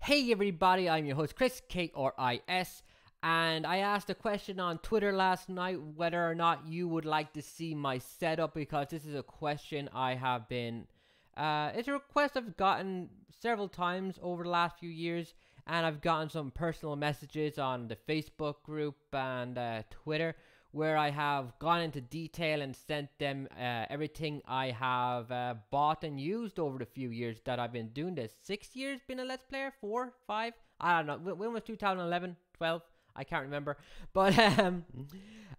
Hey everybody, I'm your host Chris, K-R-I-S, and I asked a question on Twitter last night whether or not you would like to see my setup, because this is a question I have been, it's a request I've gotten several times over the last few years, and I've gotten some personal messages on the Facebook group and Twitter, where I have gone into detail and sent them everything I have bought and used over the few years that I've been doing this. 6 years been a Let's Player? 4? 5? I don't know. When was 2011? 12? I can't remember. But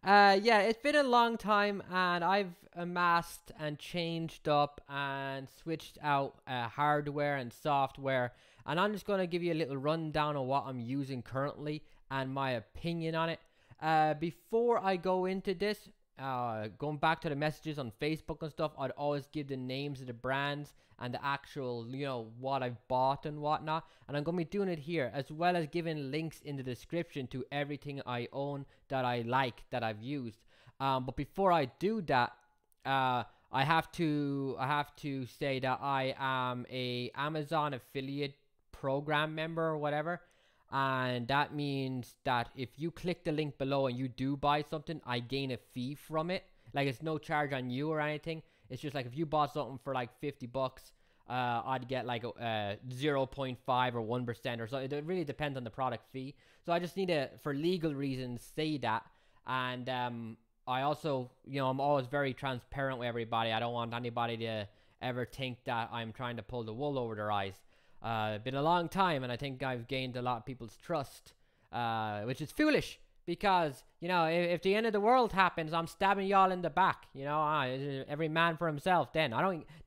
yeah, it's been a long time, and I've amassed and changed up and switched out hardware and software. And I'm just going to give you a little rundown of what I'm using currently and my opinion on it. Before I go into this, going back to the messages on Facebook and stuff, I'd always give the names of the brands and the actual, what I've bought and whatnot. And I'm going to be doing it here, as well as giving links in the description to everything I own that I like, that I've used. But before I do that, I have to say that I am a Amazon affiliate program member or whatever. And that means that if you click the link below and you do buy something, I gain a fee from it. Like, it's no charge on you or anything. It's just like if you bought something for like 50 bucks, I'd get like 0.5 or 1% or so. It really depends on the product fee. So I just need to, for legal reasons, say that. And I also, I'm always very transparent with everybody. I don't want anybody to ever think that I'm trying to pull the wool over their eyes. Been a long time, and I think I've gained a lot of people's trust, which is foolish, because if the end of the world happens, I'm stabbing y'all in the back. Every man for himself. Then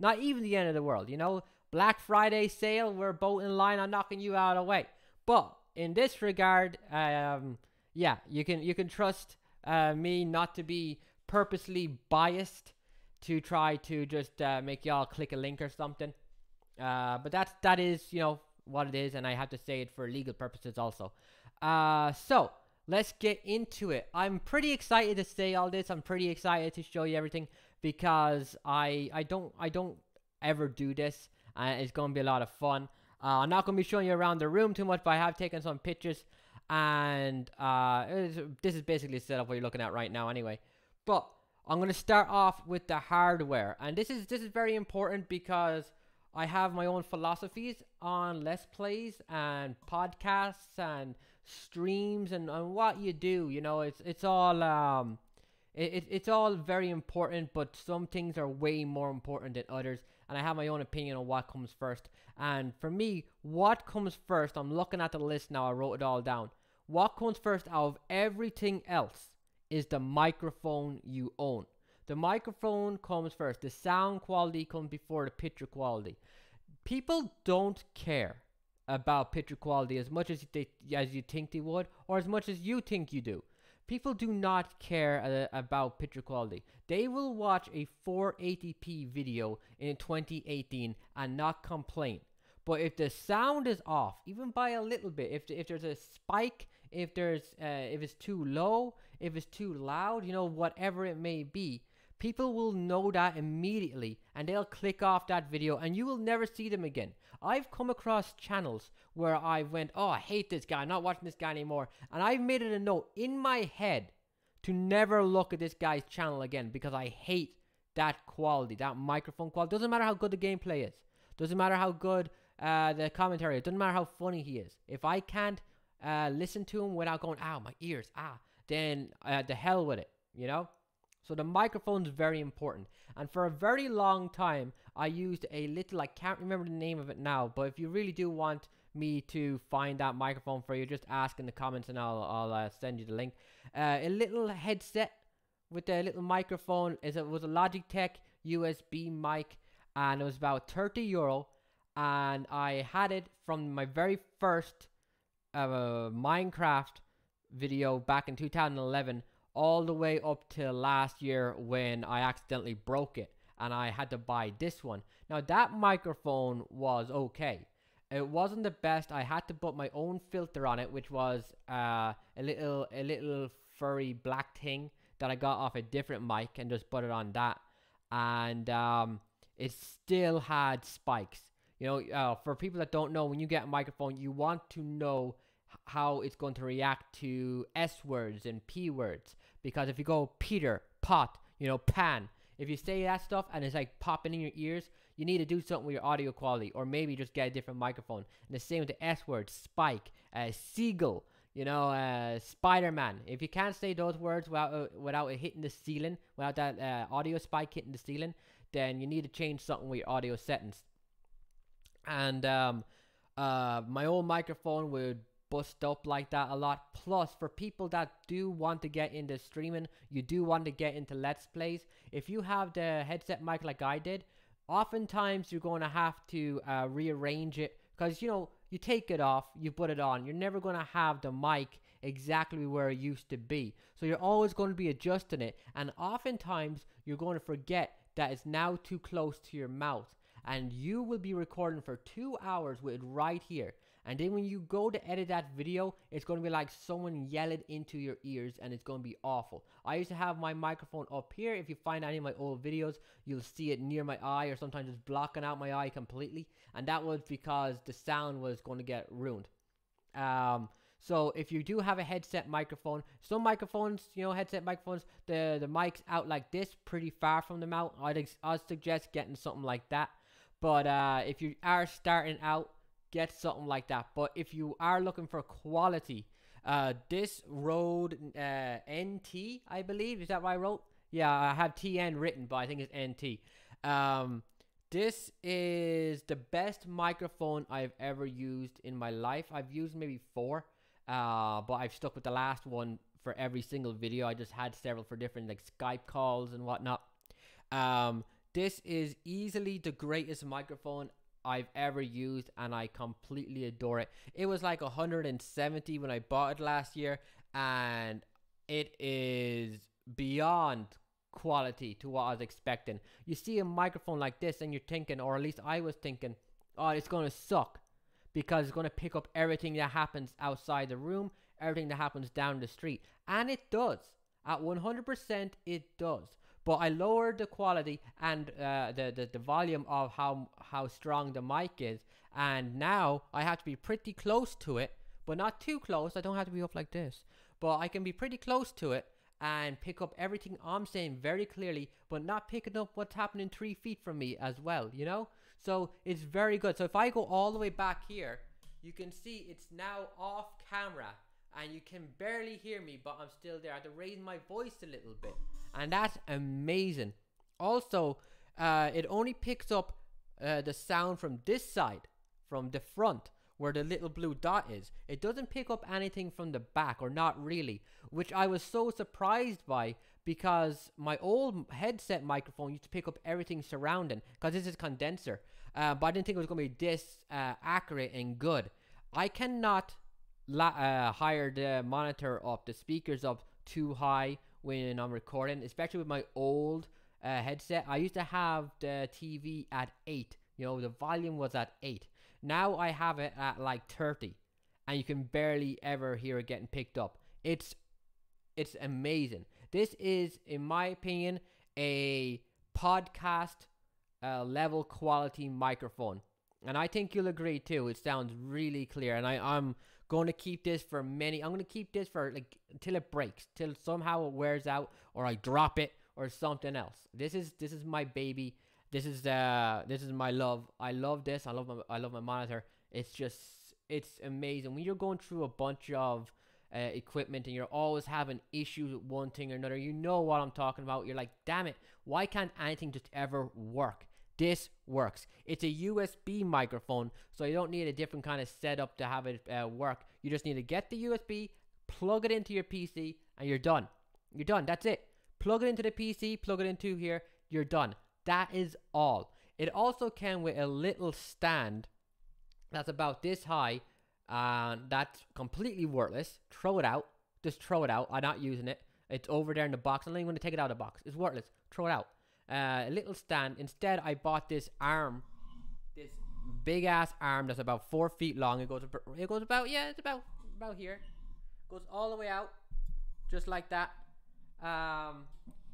not even the end of the world. Black Friday sale, we're both in line on knocking you out of the way. But in this regard, yeah, you can trust me not to be purposely biased to try to just make y'all click a link or something. But that is what it is, and I have to say it for legal purposes also. So let's get into it. I'm pretty excited to say all this. I'm pretty excited to show you everything, because I don't ever do this, and it's gonna be a lot of fun. I'm not gonna be showing you around the room too much, but I have taken some pictures, and this is basically a setup what you're looking at right now anyway. But I'm gonna start off with the hardware, and this is very important, because I have my own philosophies on Let's Plays and podcasts and streams and what you do. It's all it's all very important, but some things are way more important than others, and I have my own opinion on what comes first. And for me, what comes first, I'm looking at the list now, I wrote it all down. What comes first out of everything else is the microphone you own. The microphone comes first. The sound quality comes before the picture quality. People don't care about picture quality as much as you think they would, or as much as you think you do. People do not care about picture quality. They will watch a 480p video in 2018 and not complain. But if the sound is off, even by a little bit, if there's a spike, if it's too low, if it's too loud, whatever it may be, people will know that immediately, and they'll click off that video, and you will never see them again. I've come across channels where I went, oh, I hate this guy, I'm not watching this guy anymore, and I've made it a note in my head to never look at this guy's channel again, because I hate that quality, that microphone quality. Doesn't matter how good the gameplay is, doesn't matter how good the commentary is, doesn't matter how funny he is. If I can't listen to him without going, ow, my ears, then the hell with it, So the microphone is very important. And for a very long time, I used a little, I can't remember the name of it now, but if you really do want me to find that microphone for you, just ask in the comments and I'll send you the link. A little headset with a little microphone. It was a Logitech USB mic, and it was about €30. And I had it from my very first Minecraft video back in 2011, all the way up till last year when I accidentally broke it and I had to buy this one. Now that microphone was okay. It wasn't the best. I had to put my own filter on it, which was a little furry black thing that I got off a different mic, and just put it on that. And it still had spikes. For people that don't know, when you get a microphone, you want to know how it's going to react to S words and P words. Because if you go Peter, pot, pan, if you say that stuff and it's like popping in your ears, you need to do something with your audio quality, or maybe just get a different microphone. And the same with the S words, spike, seagull, Spider-Man. If you can't say those words without it hitting the ceiling, without that audio spike hitting the ceiling, then you need to change something with your audio settings. And my old microphone would bust up like that a lot. Plus, for people that do want to get into streaming, you do want to get into Let's Plays, if you have the headset mic like I did, oftentimes you're going to have to rearrange it, because you take it off, you put it on, you're never going to have the mic exactly where it used to be, so you're always going to be adjusting it, and oftentimes you're going to forget that it's now too close to your mouth, and you will be recording for 2 hours with it right here. And then when you go to edit that video, it's going to be like someone yelling into your ears, and it's going to be awful. I used to have my microphone up here. If you find any of my old videos, you'll see it near my eye, or sometimes it's blocking out my eye completely. And that was because the sound was going to get ruined. So if you do have a headset microphone, some microphones, headset microphones, the mic's out like this, pretty far from the mouth. I'd suggest getting something like that. But if you are starting out, get something like that. But if you are looking for quality, this Rode NT, I believe, is that what I wrote? Yeah, I have TN written, but I think it's NT. This is the best microphone I've ever used in my life. I've used maybe 4, but I've stuck with the last one for every single video. I just had several for different like Skype calls and whatnot. This is easily the greatest microphone I've ever used, and I completely adore it. It was like 170 when I bought it last year, and it is beyond quality to what I was expecting. You see a microphone like this and you're thinking, or at least I was thinking, oh, it's going to suck, because it's going to pick up everything that happens outside the room, everything that happens down the street. And it does. At 100% it does. But I lowered the quality and the volume of how strong the mic is, and now I have to be pretty close to it, but not too close. I don't have to be up like this, but I can be pretty close to it and pick up everything I'm saying very clearly, but not picking up what's happening 3 feet from me as well, So it's very good. So if I go all the way back here, you can see it's now off camera, and you can barely hear me, but I'm still there. I have to raise my voice a little bit, and that's amazing. Also, it only picks up the sound from this side, from the front, where the little blue dot is. It doesn't pick up anything from the back, or not really, which I was so surprised by, because my old headset microphone used to pick up everything surrounding, because this is condenser, but I didn't think it was going to be this accurate and good. I cannot higher the monitor up, the speakers up too high when I'm recording, especially with my old headset. I used to have the TV at 8, the volume was at 8. Now I have it at like 30, and you can barely ever hear it getting picked up. It's amazing. This is, in my opinion, a podcast level quality microphone, and I think you'll agree too. It sounds really clear, and I'm going to keep this for I'm going to keep this for like until it breaks, till somehow it wears out, or I drop it, or something else. This is my baby. This is my love. I love this. I love my monitor. It's amazing when you're going through a bunch of equipment and you're always having issues with one thing or another. You know what I'm talking about. You're like, damn it, why can't anything just ever work? This works. It's a USB microphone, so you don't need a different kind of setup to have it work. You just need to get the USB, plug it into your PC, and you're done. You're done. That's it. Plug it into the PC, plug it into here, you're done. That is all. It also came with a little stand that's about this high, and that's completely worthless. Throw it out. Just throw it out. I'm not using it. It's over there in the box. I'm not even going to take it out of the box. It's worthless. Throw it out. A little stand. Instead, I bought this arm, this big ass arm that's about 4 feet long. It goes about here. Goes all the way out, just like that.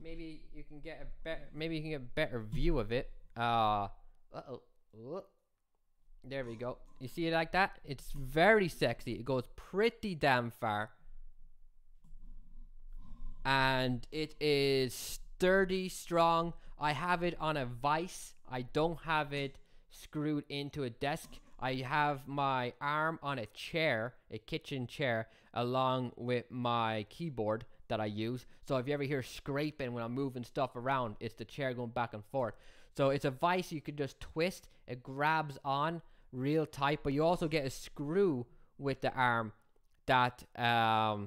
Maybe you can get a better view of it. There we go. You see it like that? It's very sexy. It goes pretty damn far. And it is sturdy, strong. I have it on a vise. I don't have it screwed into a desk. I have my arm on a chair, a kitchen chair, along with my keyboard that I use. So if you ever hear scraping when I'm moving stuff around, it's the chair going back and forth. So it's a vise you can just twist. It grabs on real tight, but you also get a screw with the arm that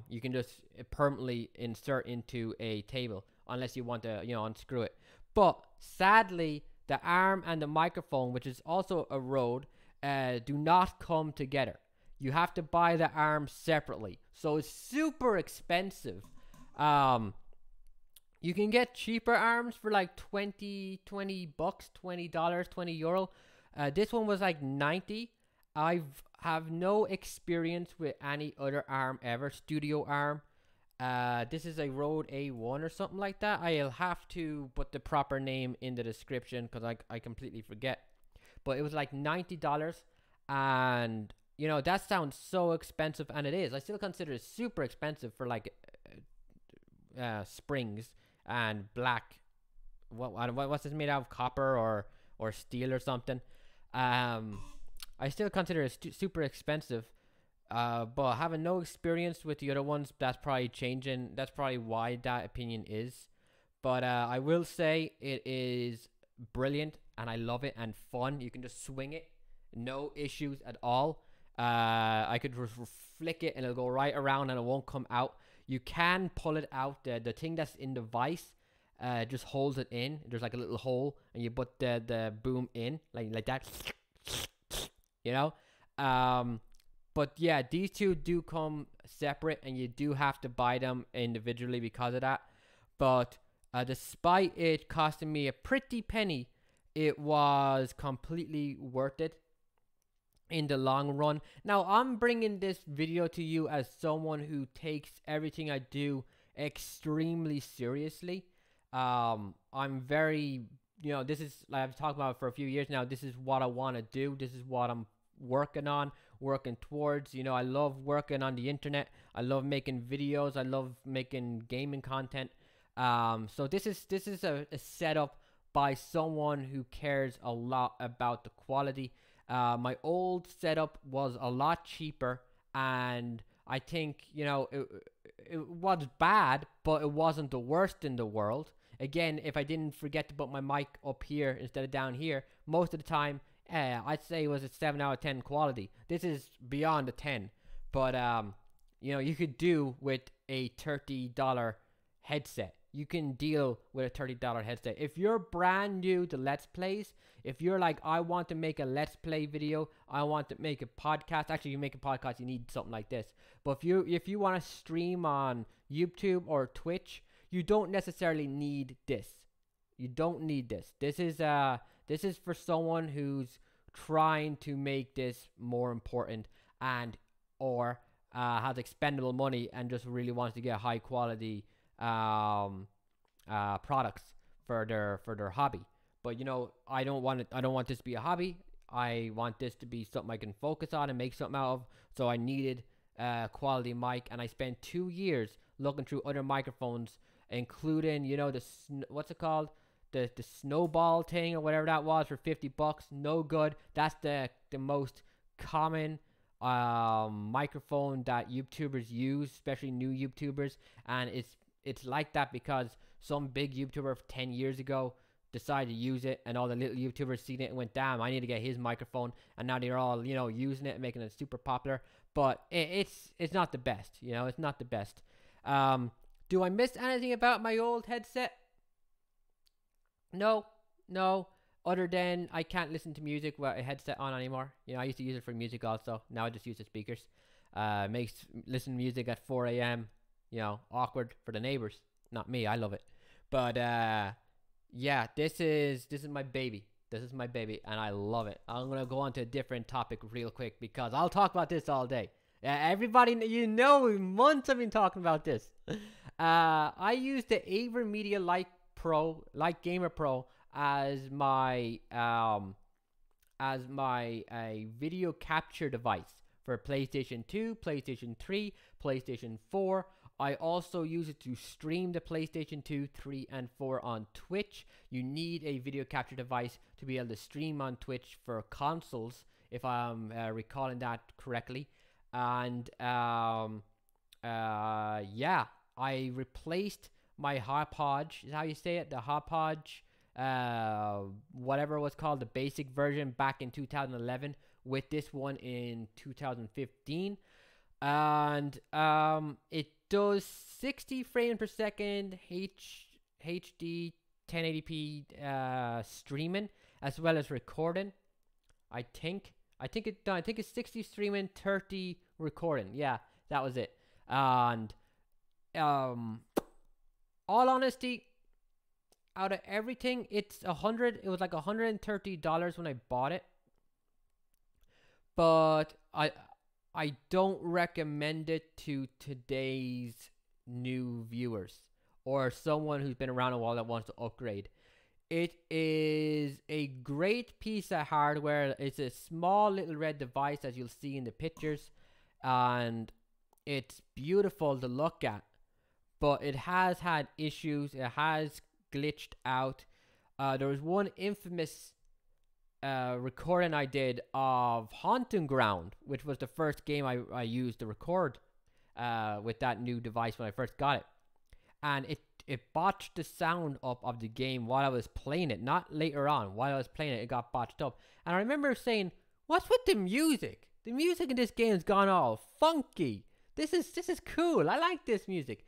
you can just permanently insert into a table, unless you want to, unscrew it. But sadly, the arm and the microphone, which is also a Rode, do not come together. You have to buy the arm separately, so it's super expensive. You can get cheaper arms for like $20 bucks, $20, €20. This one was like 90. I have no experience with any other arm ever, studio arm. This is a Rode A1 or something like that. I'll have to put the proper name in the description because I completely forget. But it was like $90, and that sounds so expensive, and it is. I still consider it super expensive for like springs and black. What's this made out of? Copper or steel or something. I still consider it super expensive. But having no experience with the other ones, that's probably changing. That's probably why that opinion is. But I will say it is brilliant, and I love it, and fun. You can just swing it, no issues at all. I could flick it and it'll go right around and it won't come out. You can pull it out. The thing that's in the vise just holds it in. There's like a little hole, and you put the boom in like that. But yeah, these two do come separate, and you do have to buy them individually because of that. But despite it costing me a pretty penny, it was completely worth it in the long run. Now, I'm bringing this video to you as someone who takes everything I do extremely seriously. I'm very, this is, like I've talked about for a few years now, this is what I want to do. This is what I'm working towards. I love working on the internet. I love making videos. I love making gaming content. So this is a setup by someone who cares a lot about the quality. My old setup was a lot cheaper, and I think, it was bad, but it wasn't the worst in the world. Again, if I didn't forget to put my mic up here instead of down here, most of the time, I'd say it was a 7 out of 10 quality. This is beyond a 10, but you could do with a $30 headset. You can deal with a $30 headset. If you're brand new to Let's Plays, if you're like, I want to make a Let's Play video, I want to make a podcast. Actually, you make a podcast, you need something like this. But if you want to stream on YouTube or Twitch, you don't necessarily need this. You don't need this. This is for someone who's trying to make this more important, or has expendable money and just really wants to get high quality products for their hobby. But I don't want this to be a hobby. I want this to be something I can focus on and make something out of. So I needed a quality mic, and I spent 2 years looking through other microphones, including what's it called, the snowball thing or whatever that was, for $50. No good. That's the most common microphone that YouTubers use, especially new YouTubers, and it's like that because some big YouTuber 10 years ago decided to use it, and all the little YouTubers seen it and went, damn, I need to get his microphone, and now they're all using it and making it super popular. But it's not the best. It's not the best. Do I miss anything about my old headset? No. Other than I can't listen to music with a headset on anymore. I used to use it for music also. Now I just use the speakers. Makes listen to music at 4 a.m. Awkward for the neighbors. Not me. I love it. But yeah, this is my baby. This is my baby, and I love it. I'm gonna go on to a different topic real quick because I'll talk about this all day. Everybody, months I've been talking about this. I use the AverMedia Light Gamer Pro as my as my video capture device for PlayStation 2, PlayStation 3, PlayStation 4. I also use it to stream the PlayStation 2, 3, and 4 on Twitch. You need a video capture device to be able to stream on Twitch for consoles, if I'm recalling that correctly. And yeah, I replaced my Hopodge, is how you say it, the Hopodge, whatever it was called, the basic version back in 2011 with this one in 2015. And it does 60 frames per second HD 1080p streaming as well as recording. I think it's 60 streaming, 30 recording. Yeah, that was it. And all honesty, out of everything, it was like $130 when I bought it. But I don't recommend it to today's new viewers or someone who's been around a while that wants to upgrade. It is a great piece of hardware. It's a small little red device, as you'll see in the pictures, and it's beautiful to look at, but it has had issues. It has glitched out. There was one infamous recording I did of Haunting Ground, which was the first game I used to record with that new device when I first got it, and it botched the sound up of the game while I was playing it, not later on. While I was playing it, it got botched up. And I remember saying, what's with the music? The music in this game has gone all funky. This is cool. I like this music.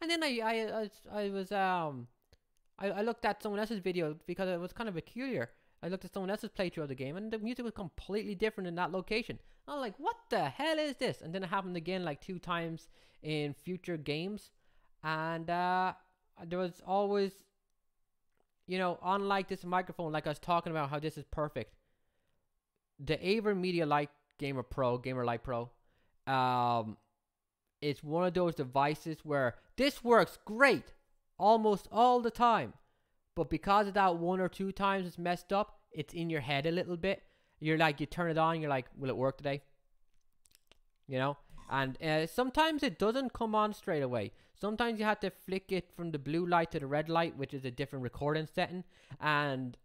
And then I looked at someone else's video because it was kind of peculiar. I looked at someone else's playthrough of the game, and the music was completely different in that location. I'm like, what the hell is this? And then it happened again like 2 times in future games. And there was always, you know, unlike this microphone, like I was talking about how this is perfect. The AverMedia Lite Gamer Lite Pro, it's one of those devices where this works great almost all the time, but because of that 1 or 2 times it's messed up, it's in your head a little bit. You're like, you turn it on, you're like, will it work today? You know? And sometimes it doesn't come on straight away. Sometimes you have to flick it from the blue light to the red light, which is a different recording setting, and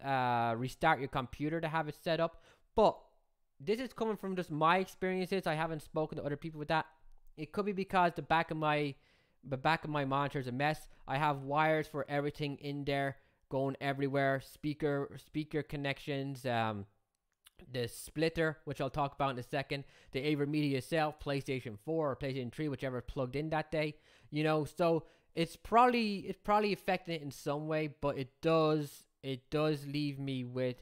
restart your computer to have it set up. But this is coming from just my experiences. I haven't spoken to other people with that. It could be because the back of my monitor is a mess. I have wires for everything in there going everywhere. Speaker connections, the splitter, which I'll talk about in a second, the AverMedia itself, PlayStation 4 or PlayStation 3, whichever plugged in that day. You know, so it's probably affecting it in some way, but it does leave me with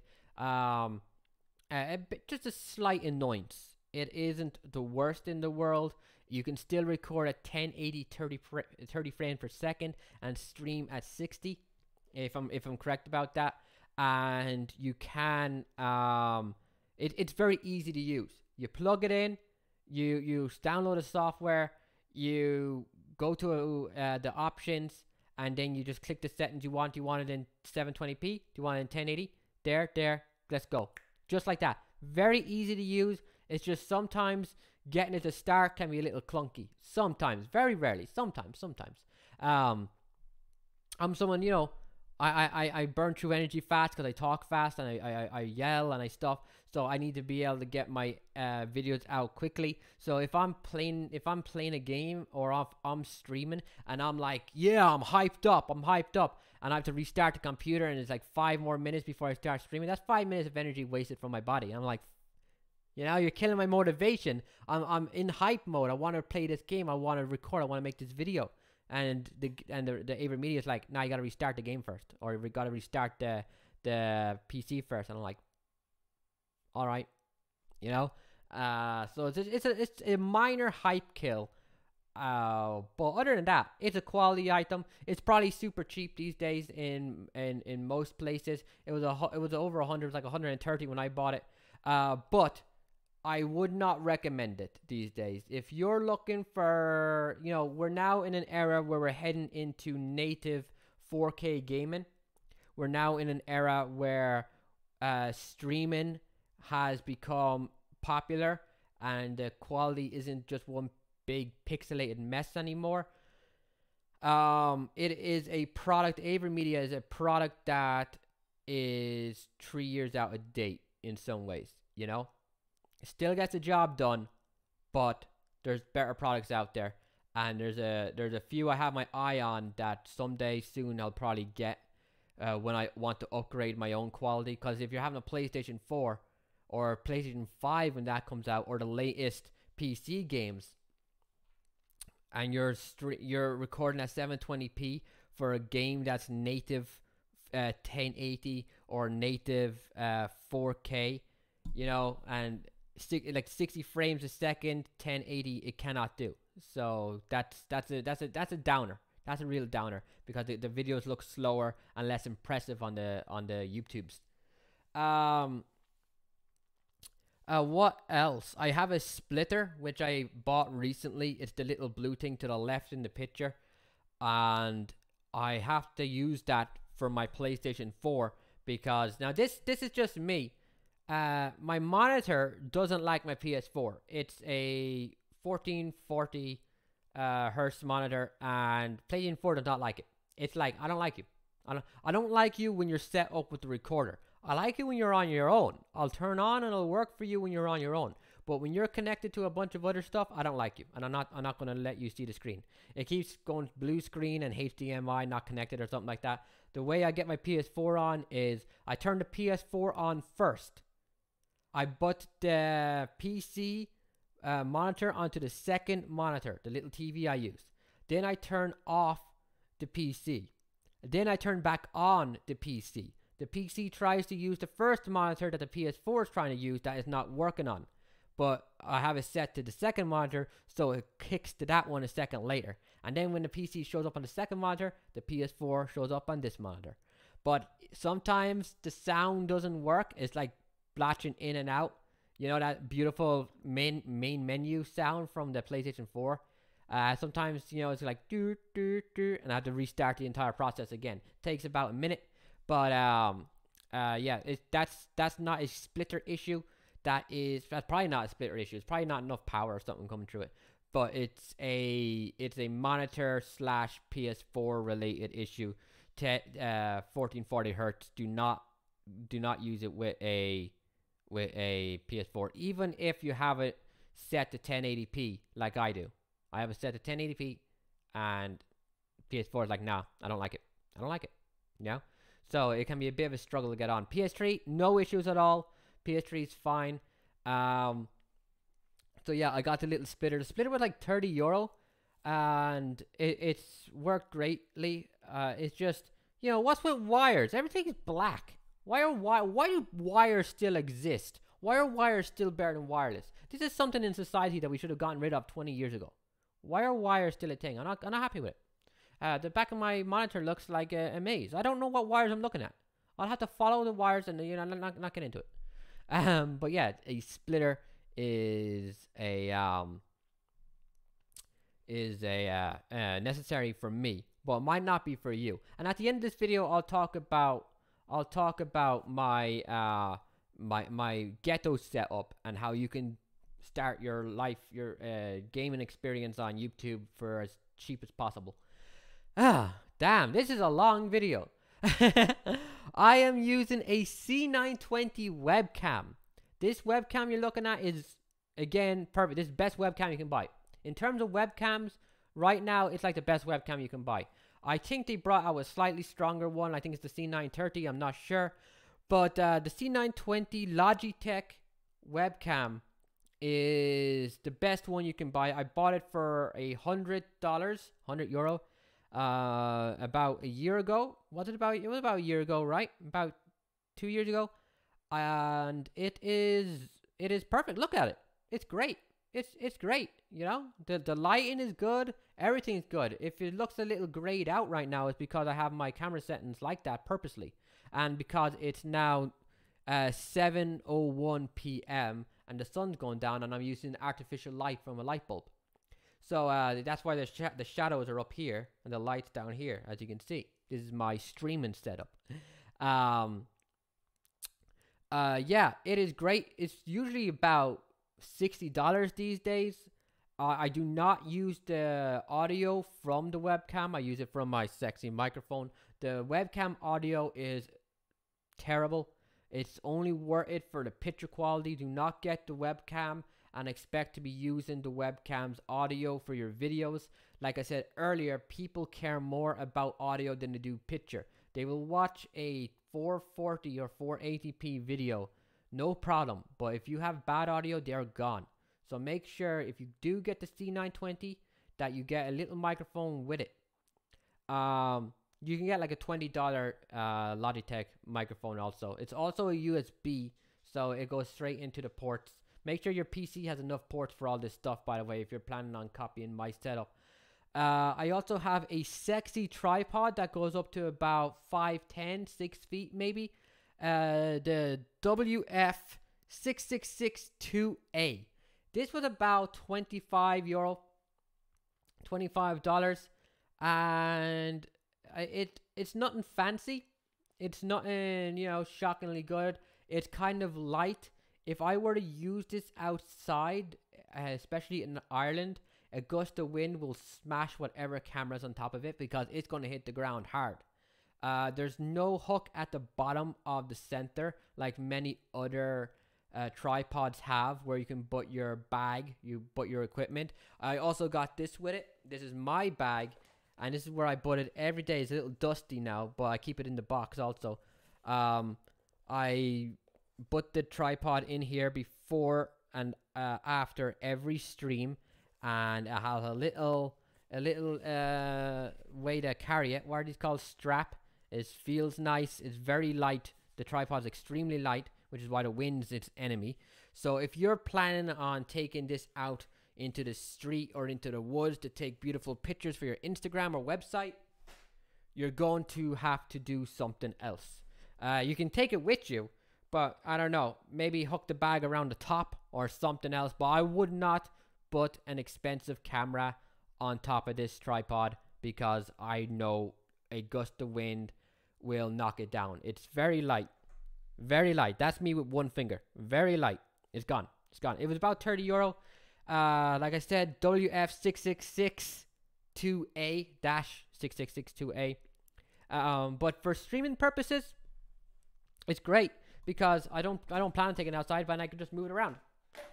just a slight annoyance. It isn't the worst in the world. You can still record at 1080 30 frames per second and stream at 60, if I'm correct about that. And you can it's very easy to use. You plug it in, you download the software, you go to the options, and then you just click the settings you want. Do you want it in 720p? Do you want it in 1080? There, let's go. Just like that. Very easy to use. It's just sometimes getting it to start can be a little clunky. Sometimes, very rarely. Sometimes. I'm someone, you know, I burn through energy fast because I talk fast and I yell and I stuff. So I need to be able to get my videos out quickly. So if I'm playing a game or I'm streaming and I'm like, yeah, I'm hyped up, and I have to restart the computer and it's like 5 more minutes before I start streaming, that's 5 minutes of energy wasted from my body. I'm like, you know, you're killing my motivation. I'm in hype mode. I want to play this game. I want to record. I want to make this video. And the AverMedia is like, nah, you got to restart the game first, or we got to restart the PC first. And I'm like, all right, you know. So it's a minor hype kill. But other than that, it's a quality item. It's probably super cheap these days in most places. It was over 100, like 130 when I bought it. But I would not recommend it these days. If you're looking for, you know, we're now in an era where we're heading into native 4K gaming. We're now in an era where streaming has become popular and the quality isn't just one big pixelated mess anymore. It is a product. AverMedia is a product that is 3 years out of date in some ways. You know, it still gets the job done, but there's better products out there, and there's a few I have my eye on that someday soon I'll probably get when I want to upgrade my own quality. Because if you're having a PlayStation 4 or PlayStation 5 when that comes out, or the latest PC games, and you're recording at 720p for a game that's native 1080 or native 4K, you know, and like 60 frames a second, 1080, it cannot do. So that's a downer. That's a real downer because the videos look slower and less impressive on the YouTubes. What else? I have a splitter which I bought recently. It's the little blue thing to the left in the picture, and I have to use that for my PlayStation 4 because now this is just me. My monitor doesn't like my PS4. It's a 1440 hertz monitor, and PlayStation 4 does not like it. It's like, I don't like you. I don't like you when you're set up with the recorder. I like it when you're on your own. I'll turn on and it'll work for you when you're on your own. But when you're connected to a bunch of other stuff, I don't like you, and I'm not going to let you see the screen. It keeps going blue screen and HDMI not connected or something like that. The way I get my PS4 on is I turn the PS4 on first. I put the PC monitor onto the second monitor, the little TV I use. Then I turn off the PC. Then I turn back on the PC. The PC tries to use the first monitor that the PS4 is trying to use that is not working on. But I have it set to the second monitor, so it kicks to that one a second later. And then when the PC shows up on the second monitor, the PS4 shows up on this monitor. But sometimes the sound doesn't work. It's like blatching in and out. You know that beautiful main menu sound from the PlayStation 4? Sometimes, you know, it's like do do do, and I have to restart the entire process again. Takes about a minute. But yeah, that's not a splitter issue. That's probably not a splitter issue. It's probably not enough power or something coming through it. But it's a monitor / PS4 related issue. 1440 hertz. Do not use it with a PS4. Even if you have it set to 1080p like I do. I have it set to 1080p, and PS4 is like, nah, I don't like it. I don't like it. You know? So it can be a bit of a struggle to get on. PS3, no issues at all. PS3 is fine. So yeah, I got the little splitter. The splitter was like €30, and it's worked greatly. It's just, you know, what's with wires? Everything is black. Why do wires still exist? Why are wires still better than wireless? This is something in society that we should have gotten rid of 20 years ago. Why are wires still a thing? I'm not happy with it. The back of my monitor looks like a maze. I don't know what wires I'm looking at. I'll have to follow the wires and, you know, not get into it. But yeah, a splitter is necessary for me, but it might not be for you. And at the end of this video, I'll talk about my my ghetto setup and how you can start your gaming experience on YouTube for as cheap as possible. Damn, this is a long video. I am using a C920 webcam. This webcam you're looking at is, again, perfect. This is the best webcam you can buy. In terms of webcams, right now, it's like the best webcam you can buy. I think they brought out a slightly stronger one. I think it's the C930. I'm not sure. But the C920 Logitech webcam is the best one you can buy. I bought it for $100, €100, about a year ago. Was it about? It was about a year ago, right? About 2 years ago. And it is perfect. Look at it. It's great. It's great. You know, the lighting is good. Everything's good. If it looks a little grayed out right now, it's because I have my camera settings like that purposely, and because it's now 7:01 p.m. and the sun's going down, and I'm using artificial light from a light bulb. So that's why the shadows are up here and the light's down here, as you can see. This is my streaming setup. Yeah, it is great. It's usually about $60 these days. I do not use the audio from the webcam. I use it from my sexy microphone. The webcam audio is terrible. It's only worth it for the picture quality. Do not get the webcam and expect to be using the webcam's audio for your videos. Like I said earlier, people care more about audio than they do picture. They will watch a 440 or 480p video, no problem. But if you have bad audio, they're gone. So make sure if you do get the C920 that you get a little microphone with it. You can get like a $20 Logitech microphone also. It's also a USB, so it goes straight into the ports. Make sure your PC has enough ports for all this stuff, by the way, if you're planning on copying my setup. I also have a sexy tripod that goes up to about 5'10", 6 feet maybe. The WF6662A. This was about €25, $25, and it's nothing fancy. It's nothing, you know, shockingly good. It's kind of light. If I were to use this outside, especially in Ireland, a gust of wind will smash whatever camera's on top of it because it's going to hit the ground hard. There's no hook at the bottom of the center like many other tripods have, where you can put your bag, you put your equipment. I also got this with it. This is my bag, and this is where I put it every day. It's a little dusty now, but I keep it in the box also. I put the tripod in here before and after every stream, and I have a little way to carry it. What are these called? Strap. It feels nice. It's very light. The tripod's extremely light, which is why the wind's its enemy. So if you're planning on taking this out into the street or into the woods to take beautiful pictures for your Instagram or website, you're going to have to do something else. You can take it with you, but I don't know, maybe hook the bag around the top or something else. But I would not put an expensive camera on top of this tripod because I know a gust of wind will knock it down. It's very light. Very light. That's me with one finger. Very light. It's gone. It's gone. It was about €30. Like I said, WF6662A-6662A. But for streaming purposes, it's great because I don't plan on taking it outside, but I can just move it around.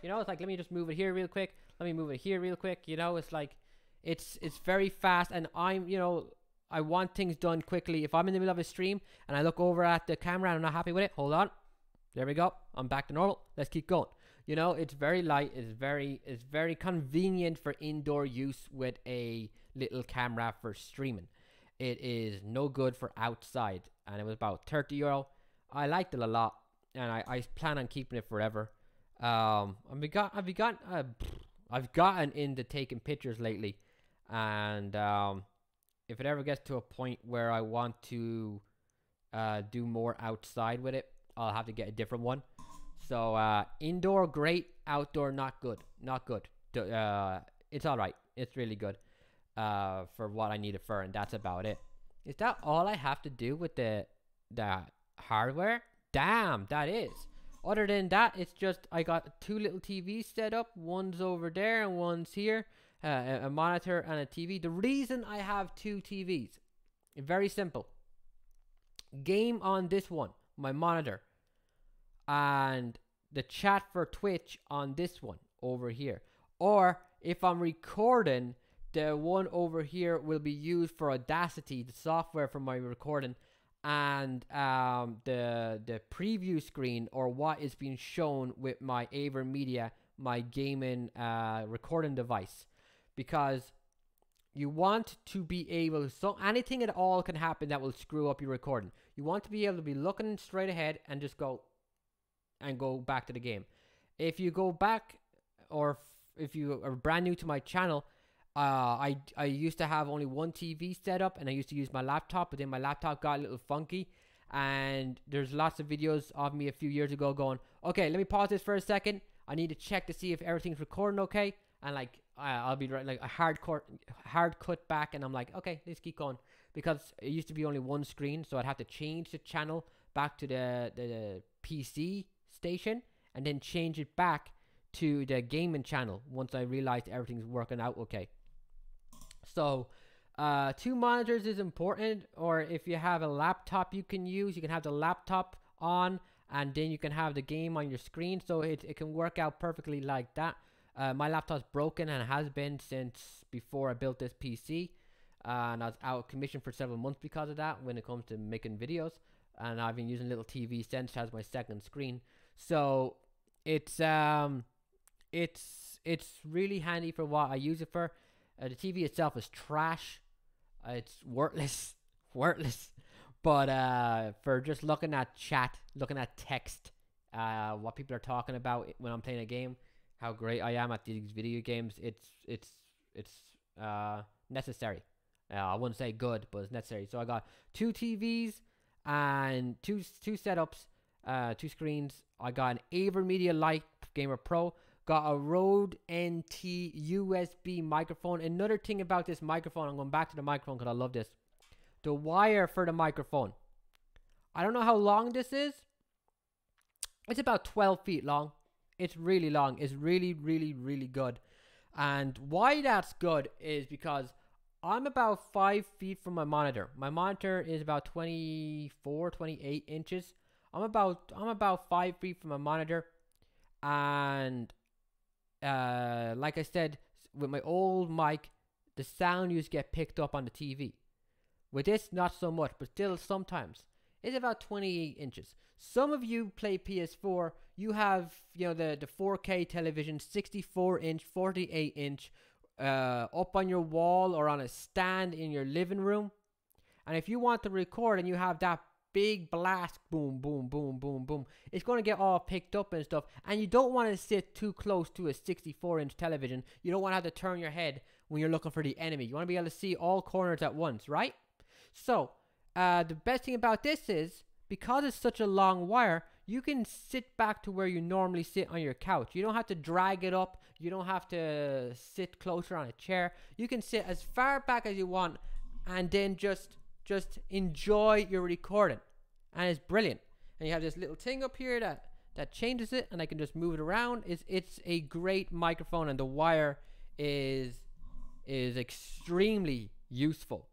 You know, it's like, let me just move it here real quick. Let me move it here real quick. You know, it's like, it's very fast, and I want things done quickly. If I'm in the middle of a stream and I look over at the camera and I'm not happy with it, hold on. There we go. I'm back to normal. Let's keep going. You know, it's very light. It's very convenient for indoor use with a little camera for streaming. It is no good for outside, and it was about €30. I liked it a lot, and I plan on keeping it forever. I've gotten into taking pictures lately, and if it ever gets to a point where I want to do more outside with it, I'll have to get a different one. So indoor great, outdoor not good. Not good. It's all right. It's really good for what I need it for, and that's about it. Is that all I have to do with the hardware? Damn, that is. Other than that, it's just I got two little TVs set up. One's over there and one's here. A monitor and a TV. The reason I have two TVs, very simple. Game on this one, my monitor, and the chat for Twitch on this one over here. Or if I'm recording, the one over here will be used for Audacity, the software for my recording, and the preview screen, or what is being shown with my AverMedia, my gaming recording device. Because you want to be able, so anything at all can happen that will screw up your recording. You want to be able to be looking straight ahead and just go back to the game. If you go back, or if you are brand new to my channel, I used to have only one TV set up, and I used to use my laptop, but then my laptop got a little funky, and there's lots of videos of me a few years ago going, okay, let me pause this for a second. I need to check to see if everything's recording okay, and like I'll be like a hard cut back, and I'm like, okay, let's keep going, because it used to be only one screen, so I'd have to change the channel back to the PC station, and then change it back to the gaming channel once I realized everything's working out okay. So 2 monitors is important, or if you have a laptop you can use, you can have the laptop on and then you can have the game on your screen, so it can work out perfectly like that. My laptop's broken and has been since before I built this PC, and I was out of commission for several months because of that when it comes to making videos, and I've been using a little TV since as my second screen. So it's really handy for what I use it for. The TV itself is trash. It's worthless. But for just looking at chat, looking at text, what people are talking about when I'm playing a game, how great I am at these video games, it's necessary. I wouldn't say good, but it's necessary. So I got 2 TVs and two setups, 2 screens. I got an AverMedia Light Gamer Pro. Got a Rode NT USB microphone. Another thing about this microphone, I'm going back to the microphone because I love this. The wire for the microphone. I don't know how long this is. It's about 12 feet long. It's really long. It's really, really, really good. And why that's good is because I'm about 5 feet from my monitor. My monitor is about 24, 28 inches. I'm about 5 feet from my monitor. And like I said, with my old mic, the sound used to get picked up on the TV. With this, not so much, but still sometimes. It's about 28 inches. Some of you play PS4, you have, you know, the 4K television, 64 inch, 48 inch, up on your wall or on a stand in your living room. And if you want to record and you have that big blast, boom, boom, boom, boom, boom, it's going to get all picked up and stuff. And you don't want to sit too close to a 64 inch television. You don't want to have to turn your head when you're looking for the enemy. You want to be able to see all corners at once, right? So the best thing about this is, because it's such a long wire, you can sit back to where you normally sit on your couch. You don't have to drag it up. You don't have to sit closer on a chair. You can sit as far back as you want and then just enjoy your recording. And it's brilliant. And you have this little thing up here that changes it, and I can just move it around. It's a great microphone, and the wire is extremely useful.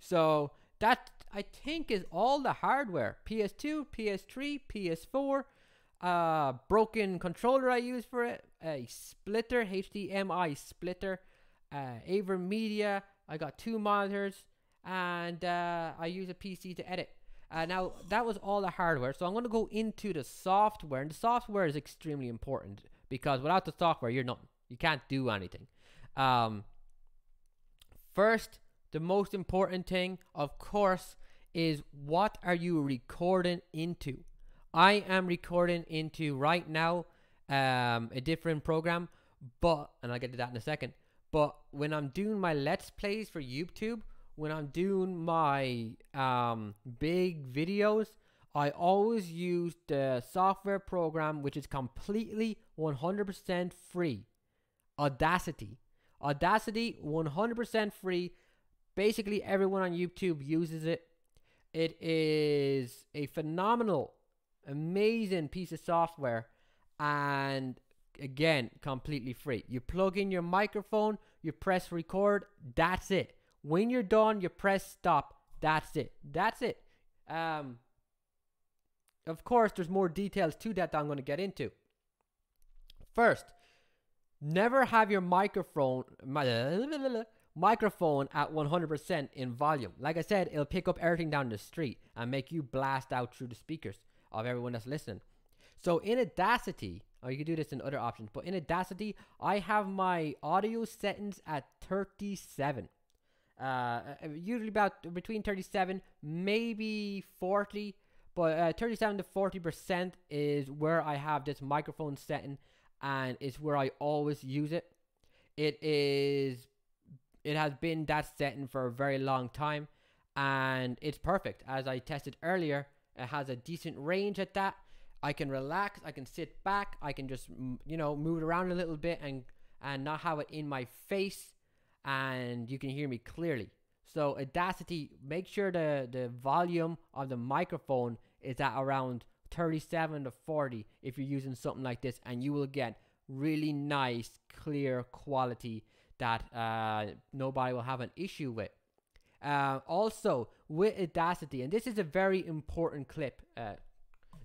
So that, I think, is all the hardware. PS2, PS3, PS4, broken controller I use for it, a splitter, HDMI splitter, AverMedia. I got 2 monitors, and I use a PC to edit. Now, that was all the hardware, so I'm going to go into the software, and the software is extremely important, because without the software, you're nothing. You can't do anything. First, the most important thing, of course, is what are you recording into? I am recording into, right now, a different program, and I'll get to that in a second, but when I'm doing my Let's Plays for YouTube, when I'm doing my big videos, I always use the software program which is completely 100% free. Audacity. Audacity, 100% free. Basically, everyone on YouTube uses it. It is a phenomenal, amazing piece of software, and again, completely free. You plug in your microphone, you press record, that's it. When you're done, you press stop, that's it. That's it. Of course, there's more details to that I'm going to get into. First, never have your microphone at 100% in volume. Like I said, it'll pick up everything down the street and make you blast out through the speakers of everyone that's listening. So in Audacity, or you can do this in other options, but in Audacity, I have my audio settings at 37. Usually about between 37, maybe 40, but 37 to 40% is where I have this microphone setting, and it's where I always use it. It has been that setting for a very long time, and it's perfect. As I tested earlier, it has a decent range at that. I can relax, I can sit back, I can just move it around a little bit and not have it in my face, and you can hear me clearly. So Audacity, make sure the volume of the microphone is at around 37 to 40 if you're using something like this, and you will get really nice clear quality that nobody will have an issue with. Also with Audacity, and this is a very important clip,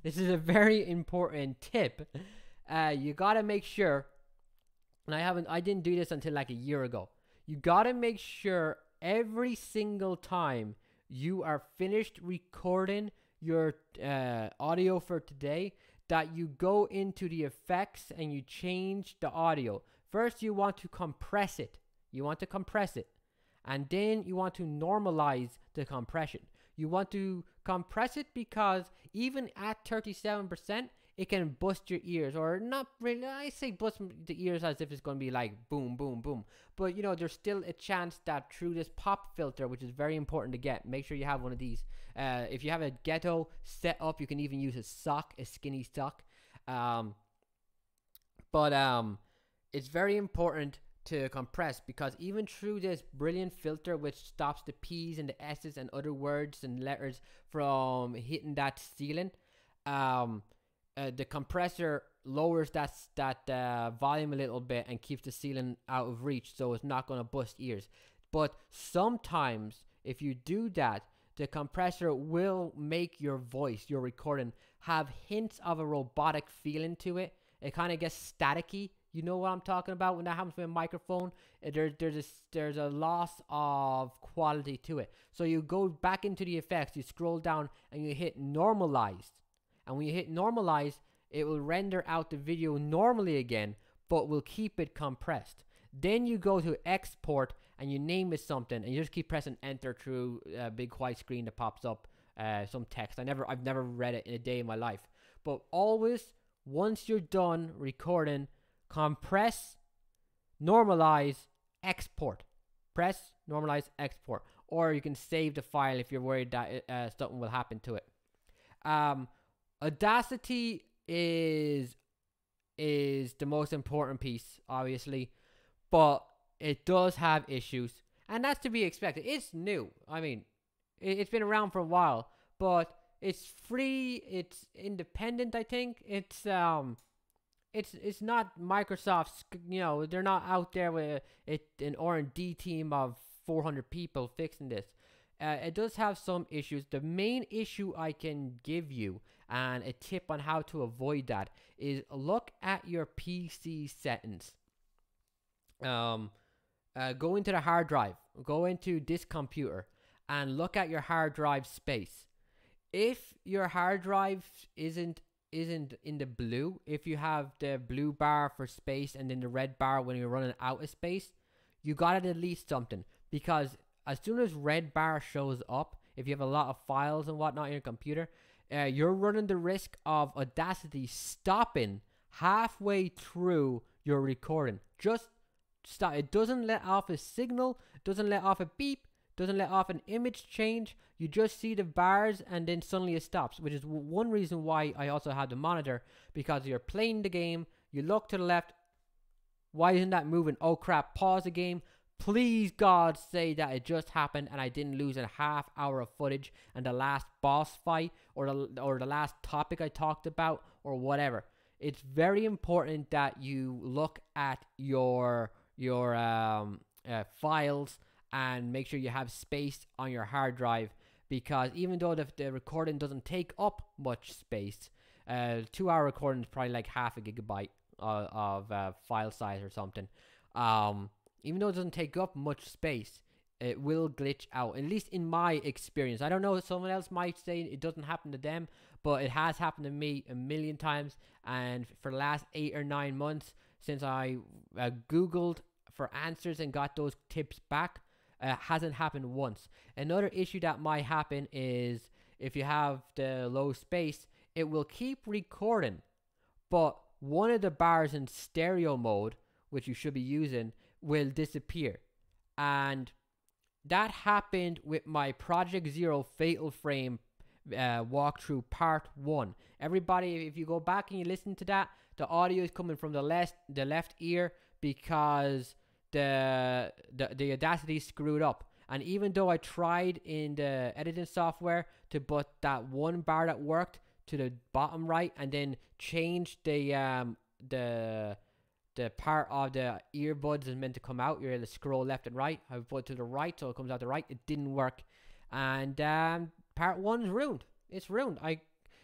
this is a very important tip, you gotta make sure, and I didn't do this until like a year ago, you gotta make sure every single time you are finished recording your audio for today, that you go into the effects and you change the audio. First, you want to compress it. And then you want to normalize the compression. You want to compress it because even at 37%, it can bust your ears, or not really. I say bust the ears as if it's going to be like boom, boom, boom. But there's still a chance that through this pop filter, which is very important to get, make sure you have one of these. If you have a ghetto set up, you can even use a skinny sock. But it's very important to compress, because even through this brilliant filter, which stops the P's and the S's and other words and letters from hitting that ceiling, the compressor lowers that volume a little bit and keeps the ceiling out of reach, so it's not going to bust ears. But sometimes if you do that, the compressor will make your voice, your recording, have hints of a robotic feeling to it. It kind of gets staticky. You know what I'm talking about when that happens with a microphone? There's a loss of quality to it. So you go back into the effects, you scroll down, and you hit normalize. And when you hit normalize, it will render out the video normally again, but will keep it compressed. Then you go to export and you name it something, and you just keep pressing enter through a big white screen that pops up some text. I've never read it in a day in my life. But always, once you're done recording, compress, normalize, export. Press, normalize, export. Or you can save the file if you're worried that something will happen to it. Audacity is the most important piece, obviously, but it does have issues, and that's to be expected. It's new. I mean, it's been around for a while, but it's free. It's independent. I think it's not Microsoft's. They're not out there with an R&D team of 400 people fixing this. It does have some issues. The main issue I can give you, and a tip on how to avoid that, is look at your PC settings. Go into the hard drive, go into this computer, and look at your hard drive space. If your hard drive isn't in the blue, if you have the blue bar for space and then the red bar when you're running out of space, you gotta delete something, because as soon as red bar shows up, if you have a lot of files and whatnot in your computer, you're running the risk of Audacity stopping halfway through your recording. Just stop. It doesn't let off a signal, doesn't let off a beep, doesn't let off an image change. You just see the bars and then suddenly it stops, which is one reason why I also have the monitor, because you're playing the game, you look to the left, why isn't that moving? Oh crap, pause the game. Please God say that it just happened and I didn't lose a half hour of footage and the last boss fight or the last topic I talked about or whatever. It's very important that you look at your files and make sure you have space on your hard drive, because even though the recording doesn't take up much space, 2-hour recording is probably like half a gigabyte of file size or something. Even though it doesn't take up much space, it will glitch out, at least in my experience. I don't know, someone else might say it doesn't happen to them, but it has happened to me a million times. And for the last 8 or 9 months since I Googled for answers and got those tips back, hasn't happened once. Another issue that might happen is if you have the low space, it will keep recording, but one of the bars in stereo mode, which you should be using, will disappear. And that happened with my Project Zero Fatal Frame walk through part 1. Everybody, if you go back and you listen to that, the audio is coming from the left ear because the Audacity screwed up. And even though I tried in the editing software to put that one bar that worked to the bottom right and then change the part of the earbuds is meant to come out, you're able to scroll left and right. I put it to the right so it comes out the right. It didn't work, and part 1 is ruined. It's ruined.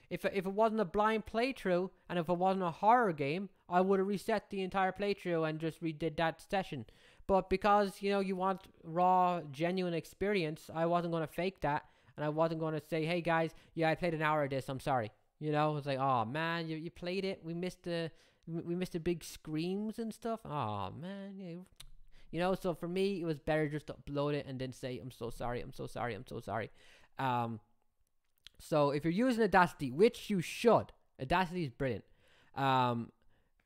If it wasn't a blind playthrough and if it wasn't a horror game, I would have reset the entire playthrough and just redid that session. But because, you know, you want raw, genuine experience, I wasn't going to fake that. And I wasn't going to say, hey, guys, yeah, I played an hour of this. I'm sorry. You know, it's like, oh, man, you played it. We missed the big screams and stuff. Oh, man. Yeah. You know, so for me, it was better just to upload it and then say, I'm so sorry. I'm so sorry. I'm so sorry. So if you're using Audacity, which you should, Audacity is brilliant.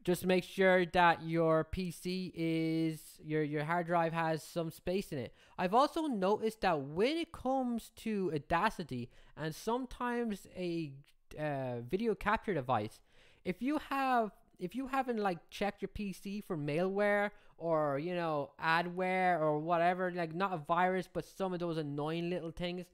Just make sure that your PC is, your hard drive has some space in it. I've also noticed that when it comes to Audacity and sometimes a video capture device, if you haven't like checked your PC for malware or, you know, adware or whatever, like not a virus, but some of those annoying little things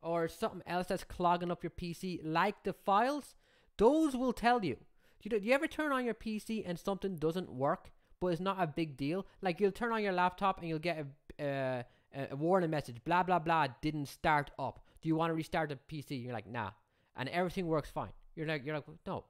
or something else that's clogging up your PC, like the files, those will tell you. Do you ever turn on your PC and something doesn't work, but it's not a big deal? Like you'll turn on your laptop and you'll get a warning message, blah, blah, blah, didn't start up. Do you want to restart the PC? You're like, nah. And everything works fine. You're like, no.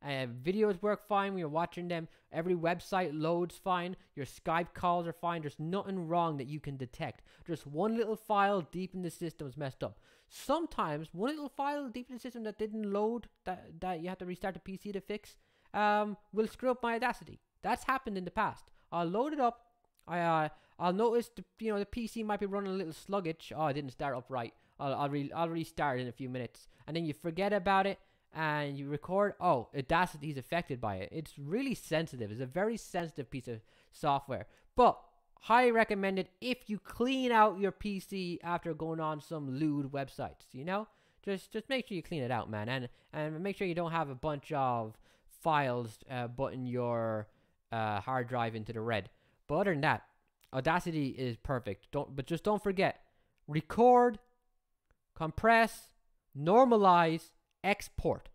Videos work fine when you're watching them. Every website loads fine. Your Skype calls are fine. There's nothing wrong that you can detect. Just one little file deep in the system is messed up. Sometimes one little file deep in the system that didn't load, that you have to restart the PC to fix, will screw up my Audacity. That's happened in the past. I'll load it up. I'll notice the PC might be running a little sluggish. Oh, it didn't start up right. I'll restart in a few minutes, and then you forget about it and you record. Oh, Audacity is affected by it. It's really sensitive. It's a very sensitive piece of software, but highly recommended if you clean out your PC after going on some lewd websites. You know, just make sure you clean it out, man, and make sure you don't have a bunch of files butting your hard drive into the red. But other than that, Audacity is perfect. But just don't forget, record, compress, normalize, export.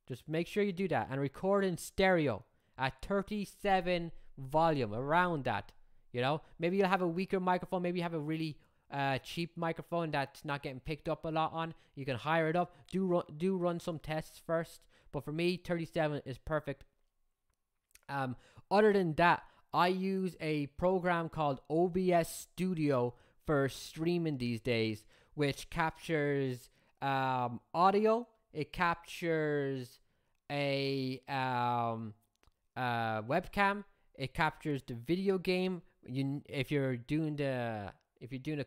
Just make sure you do that and record in stereo at 37 volume, around that. You know, maybe you'll have a weaker microphone. Maybe you have a really cheap microphone that's not getting picked up a lot on. You can hire it up. Do run some tests first. But for me, 37 is perfect. Other than that, I use a program called OBS Studio for streaming these days, which captures audio. It captures a webcam. It captures the video game. If you're doing the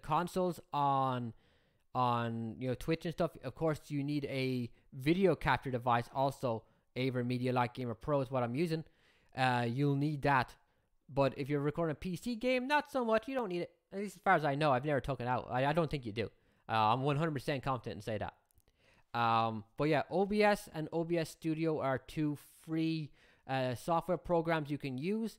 consoles on Twitch and stuff, of course you need a video capture device. Also, Aver Media Lite Gamer Pro is what I'm using. You'll need that. But if you're recording a PC game, not so much. You don't need it. At least as far as I know, I've never taken it out. I don't think you do. I'm 100% confident in say that. But yeah, OBS and OBS Studio are two free software programs you can use.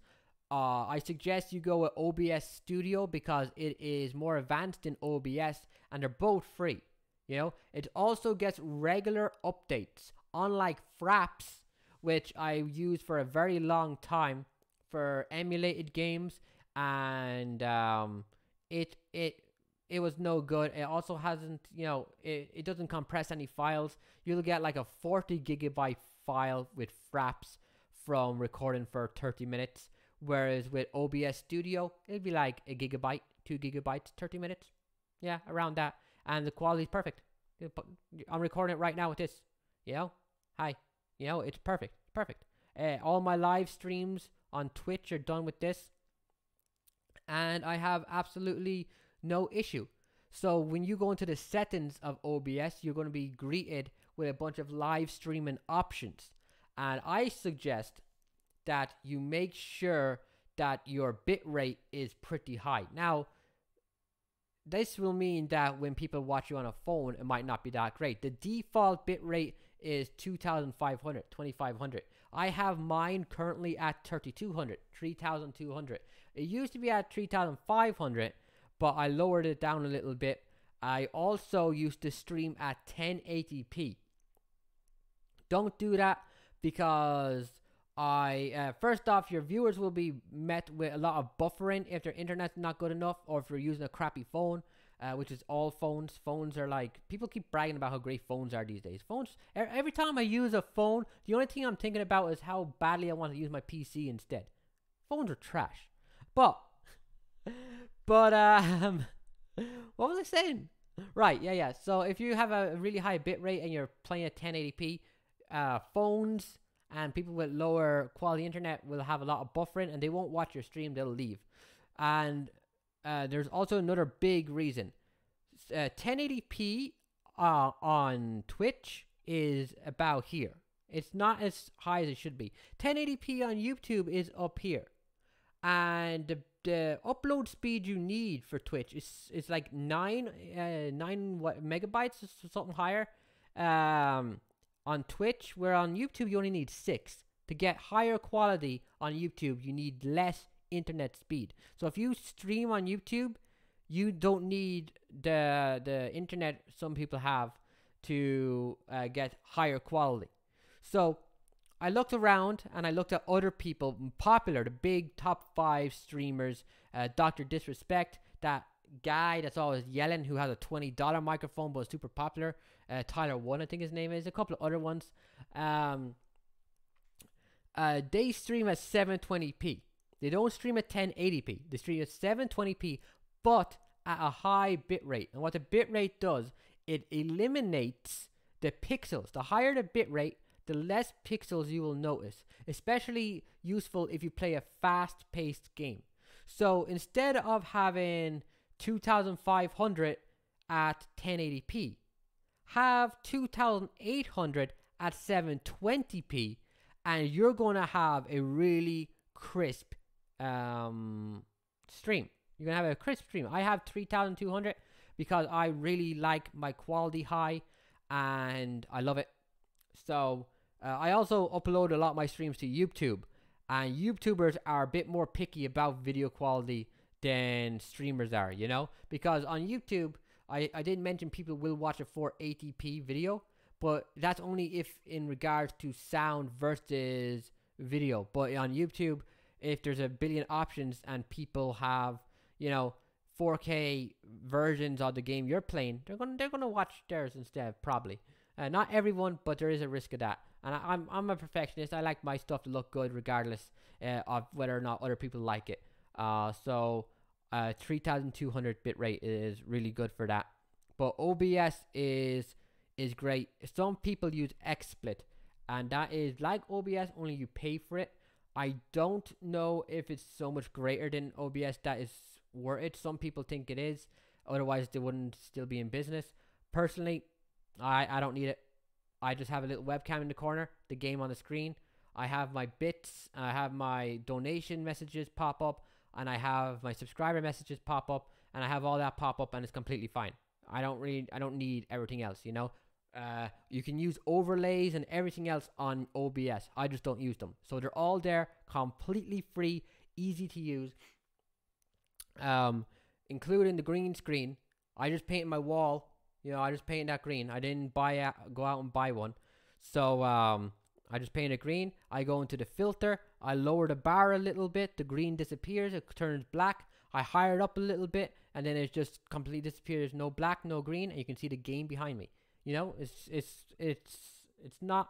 I suggest you go with OBS Studio because it is more advanced than OBS, and they're both free. You know, it also gets regular updates, unlike Fraps, which I used for a very long time for emulated games, and it was no good. It also hasn't, it doesn't compress any files. You'll get like a 40 gigabyte file with Fraps from recording for 30 minutes. Whereas with OBS Studio, it'd be like a gigabyte, 2 gigabytes, 30 minutes. Yeah, around that. And the quality's perfect. I'm recording it right now with this. Hi. It's perfect. Perfect. All my live streams on Twitch are done with this. And I have absolutely no issue. So when you go into the settings of OBS, you're going to be greeted with a bunch of live streaming options. And I suggest that you make sure that your bit rate is pretty high. Now, this will mean that when people watch you on a phone, it might not be that great. The default bitrate is 2500. I have mine currently at 3200. It used to be at 3500, but I lowered it down a little bit. I also used to stream at 1080p. Don't do that, because first off, your viewers will be met with a lot of buffering if their internet's not good enough, or if you're using a crappy phone, which is all phones. Phones are like, people keep bragging about how great phones are these days. Phones, every time I use a phone, the only thing I'm thinking about is how badly I want to use my PC instead. Phones are trash. But what was I saying? Right, yeah. So if you have a really high bit rate and you're playing at 1080p, phones and people with lower quality internet will have a lot of buffering, and they won't watch your stream, they'll leave. And there's also another big reason. 1080p on Twitch is about here. It's not as high as it should be. 1080p on YouTube is up here. And the upload speed you need for Twitch is like 9 megabytes or something higher on Twitch, where on YouTube you only need 6. To get higher quality on YouTube, you need less internet speed. So if you stream on YouTube, you don't need the internet some people have to get higher quality. So I looked around and I looked at other people popular, the big top 5 streamers. Dr. Disrespect, that guy that's always yelling, who has a $20 microphone but is super popular. Tyler One, I think his name is. A couple of other ones. They stream at 720p. They don't stream at 1080p. They stream at 720p, but at a high bit rate. And what the bit rate does, it eliminates the pixels. The higher the bit rate, the less pixels you will notice. Especially useful if you play a fast-paced game. So instead of having 2500 at 1080p, have 2800 at 720p, and you're going to have a really crisp stream. You're going to have a crisp stream. I have 3200 because I really like my quality high and I love it. So I also upload a lot of my streams to YouTube, and YouTubers are a bit more picky about video quality than streamers are, you know, because on YouTube, I did mention people will watch a 480p video, but that's only if in regards to sound versus video. But on YouTube, if there's a billion options and people have, you know, 4K versions of the game you're playing, they're gonna watch theirs instead, probably. Not everyone, but there is a risk of that. And I'm a perfectionist. I like my stuff to look good regardless of whether or not other people like it. So 3200 bitrate is really good for that. But OBS is great. Some people use XSplit, and that is like OBS, only you pay for it. I don't know if it's so much greater than OBS that is worth it. Some people think it is, otherwise they wouldn't still be in business. Personally, I don't need it. I just have a little webcam in the corner, the game on the screen. I have my bits, I have my donation messages pop up, and I have my subscriber messages pop up, and I have all that pop up, and it's completely fine. I don't need everything else, you know. You can use overlays and everything else on OBS. I just don't use them. So they're all there, completely free, easy to use. Including the green screen. I just painted my wall. You know, I just painted that green. I didn't go out and buy one. So I just painted green. I go into the filter. I lower the bar a little bit. The green disappears. It turns black. I higher it up a little bit, and then it just completely disappears. No black, no green, and you can see the game behind me. You know, it's not,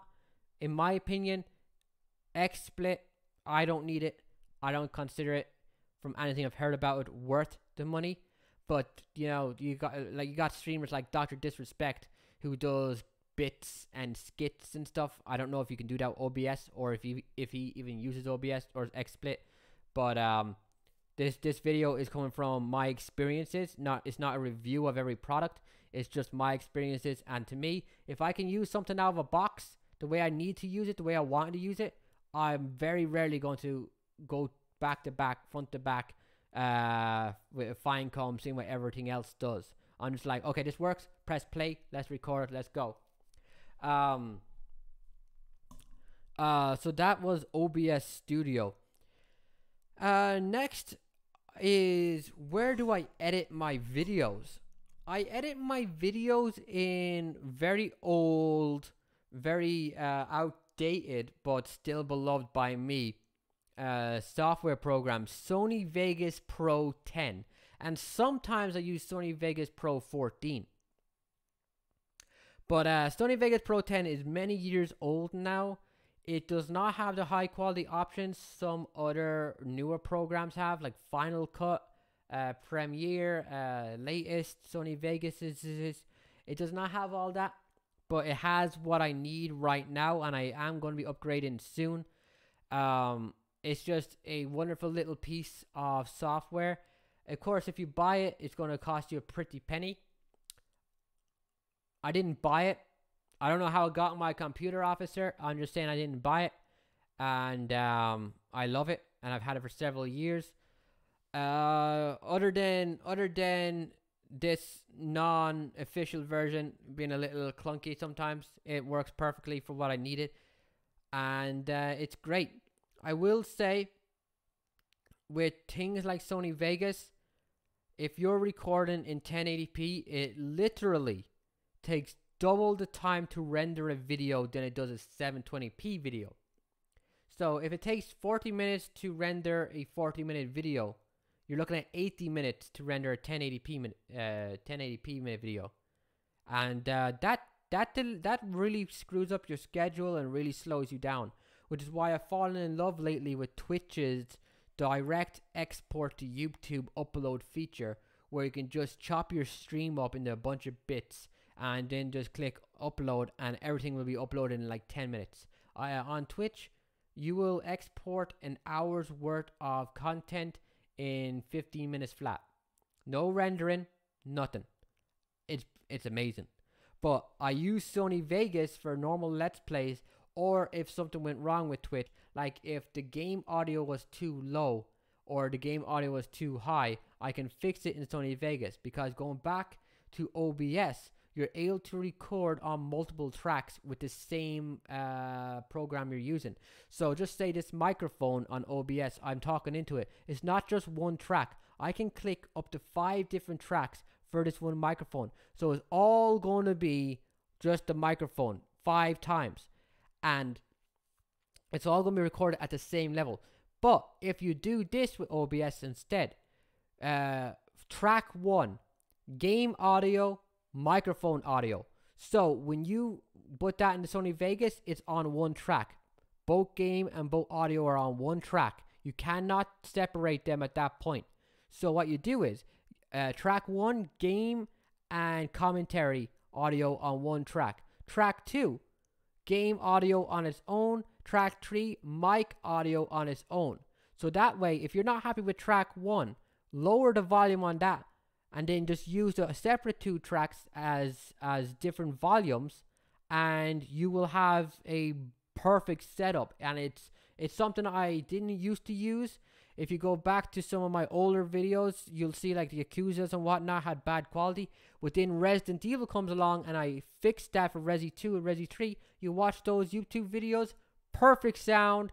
in my opinion, XSplit. I don't need it. I don't consider it, from anything I've heard about it, worth the money. But you know, you got streamers like Dr. Disrespect who does bits and skits and stuff. I don't know if you can do that with OBS, or if he even uses OBS or XSplit. But this video is coming from my experiences. It's not a review of every product. It's just my experiences. And to me, if I can use something out of a box the way I need to use it, the way I want to use it, I'm very rarely going to go back to back, front to back, with a fine comb, seeing what everything else does. I'm just like, okay, this works. Press play. Let's record. Let's go. So that was OBS Studio. Next is, where do I edit my videos? I edit my videos in very old, very outdated, but still beloved by me software programs. Sony Vegas Pro 10. And sometimes I use Sony Vegas Pro 14. But Sony Vegas Pro 10 is many years old now. It does not have the high quality options some other newer programs have, like Final Cut, Premiere, latest Sony Vegas. It does not have all that, but it has what I need right now, and I am going to be upgrading soon. It's just a wonderful little piece of software. Of course, if you buy it, it's going to cost you a pretty penny. I didn't buy it. I don't know how it got in my computer, officer. I'm just saying I didn't buy it. And I love it. And I've had it for several years. Other than this non-official version being a little clunky sometimes, it works perfectly for what I needed. And it's great. I will say, with things like Sony Vegas, if you're recording in 1080p, it literally takes double the time to render a video than it does a 720p video. So if it takes 40 minutes to render a 40-minute video, you're looking at 80 minutes to render a 1080p minute video. And that really screws up your schedule and really slows you down, which is why I've fallen in love lately with Twitch's direct export to YouTube upload feature, where you can just chop your stream up into a bunch of bits and then just click upload, and everything will be uploaded in like 10 minutes. On Twitch, you will export an hour's worth of content in 15 minutes flat. No rendering, nothing. It's amazing. But I use Sony Vegas for normal Let's Plays, or if something went wrong with Twitch, like if the game audio was too low or the game audio was too high, I can fix it in Sony Vegas, because going back to OBS, you're able to record on multiple tracks with the same program you're using. So just say this microphone on OBS, I'm talking into it. It's not just one track. I can click up to 5 different tracks for this one microphone. So it's all going to be just the microphone 5 times. And it's all going to be recorded at the same level. But if you do this with OBS instead, track 1, game audio, microphone audio. So when you put that into Sony Vegas, it's on one track. Both game and both audio are on one track. You cannot separate them at that point. So what you do is track 1, game and commentary audio on one track. Track 2, game audio on its own. Track 3, mic audio on its own. So that way, if you're not happy with track 1, lower the volume on that, and then just use the separate 2 tracks as different volumes, and you will have a perfect setup. And it's something I didn't used to use. If you go back to some of my older videos, you'll see like the Yakuzas and whatnot had bad quality. But then Resident Evil comes along, and I fixed that for Resi 2 and Resi 3. You watch those YouTube videos, perfect sound,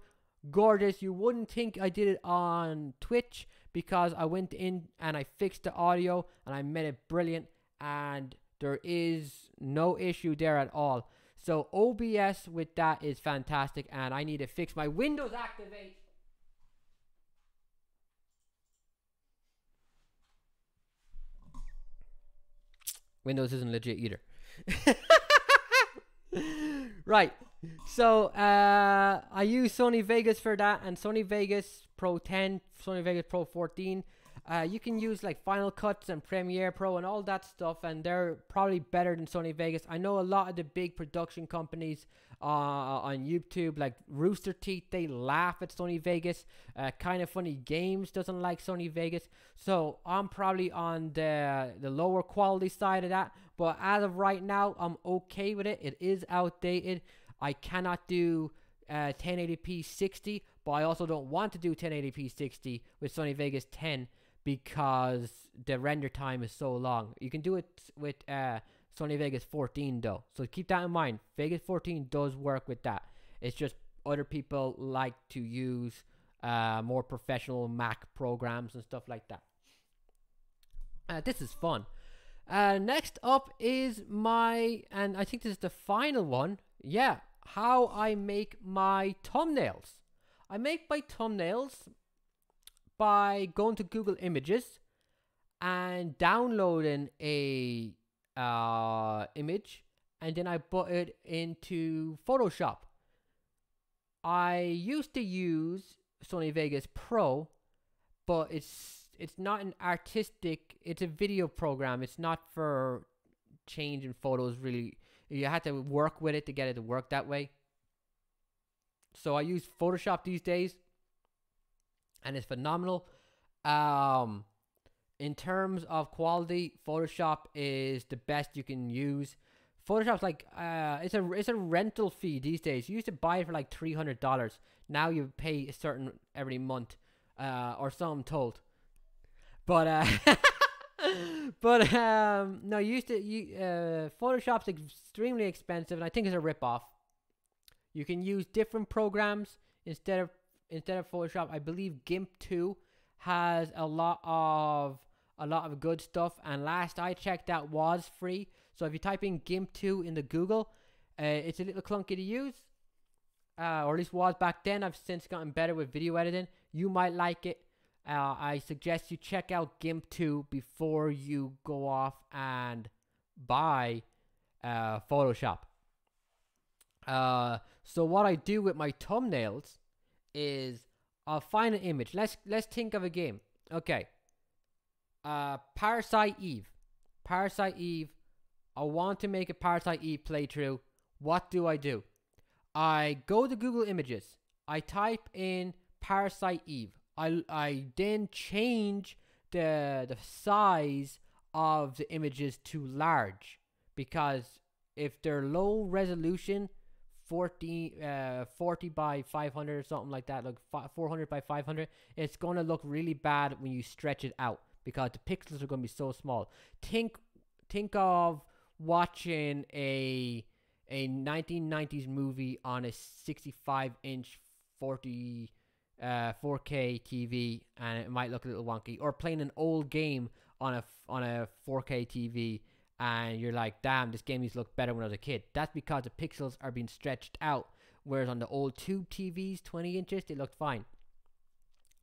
gorgeous. You wouldn't think I did it on Twitch, because I went in and I fixed the audio and I made it brilliant, and there is no issue there at all. So OBS with that is fantastic, and I need to fix my Windows Activate. Windows isn't legit either. Right. So I use Sony Vegas for that, and Sony Vegas Pro 10, Sony Vegas Pro 14. You can use like Final Cuts and Premiere Pro and all that stuff, and they're probably better than Sony Vegas. I know a lot of the big production companies on YouTube, like Rooster Teeth, they laugh at Sony Vegas. Kind of Funny Games doesn't like Sony Vegas. So I'm probably on the lower quality side of that. But as of right now, I'm okay with it. It is outdated. I cannot do 1080p 60, but I also don't want to do 1080p 60 with Sony Vegas 10, because the render time is so long. You can do it with Sony Vegas 14 though, so keep that in mind. Vegas 14 does work with that. It's just other people like to use more professional Mac programs and stuff like that. This is fun. Next up is and I think this is the final one. Yeah, how I make my thumbnails. I make my thumbnails by going to Google Images and downloading a image, and then I put it into Photoshop. I used to use Sony Vegas Pro, but it's not an artistic, it's a video program. It's not for changing photos really. You have to work with it to get it to work that way. So I use Photoshop these days, and it's phenomenal. In terms of quality, Photoshop is the best you can use. Photoshop's like it's a rental fee these days. You used to buy it for like $300. Now you pay a certain every month, or so I'm told. But no, Photoshop's extremely expensive, and I think it's a rip-off. You can use different programs instead of Photoshop. I believe GIMP 2 has a lot of good stuff, and last I checked, that was free. So if you type in GIMP 2 in the Google, it's a little clunky to use, or at least was back then. I've since gotten better with video editing. You might like it. I suggest you check out GIMP 2 before you go off and buy Photoshop. So what I do with my thumbnails is I'll find an image. Let's think of a game. Okay. Parasite Eve. I want to make a Parasite Eve playthrough. What do? I go to Google Images. I type in Parasite Eve. I then change the size of the images to large, because if they're low resolution, 40 by 500 or something like that, like 400 by 500, it's going to look really bad when you stretch it out because the pixels are going to be so small. Think of watching a 1990s movie on a 65-inch 4K TV, and it might look a little wonky, or playing an old game on a 4K TV, and you're like, damn, this game used to look better when I was a kid. That's because the pixels are being stretched out, whereas on the old tube TVs, 20 inches, they looked fine.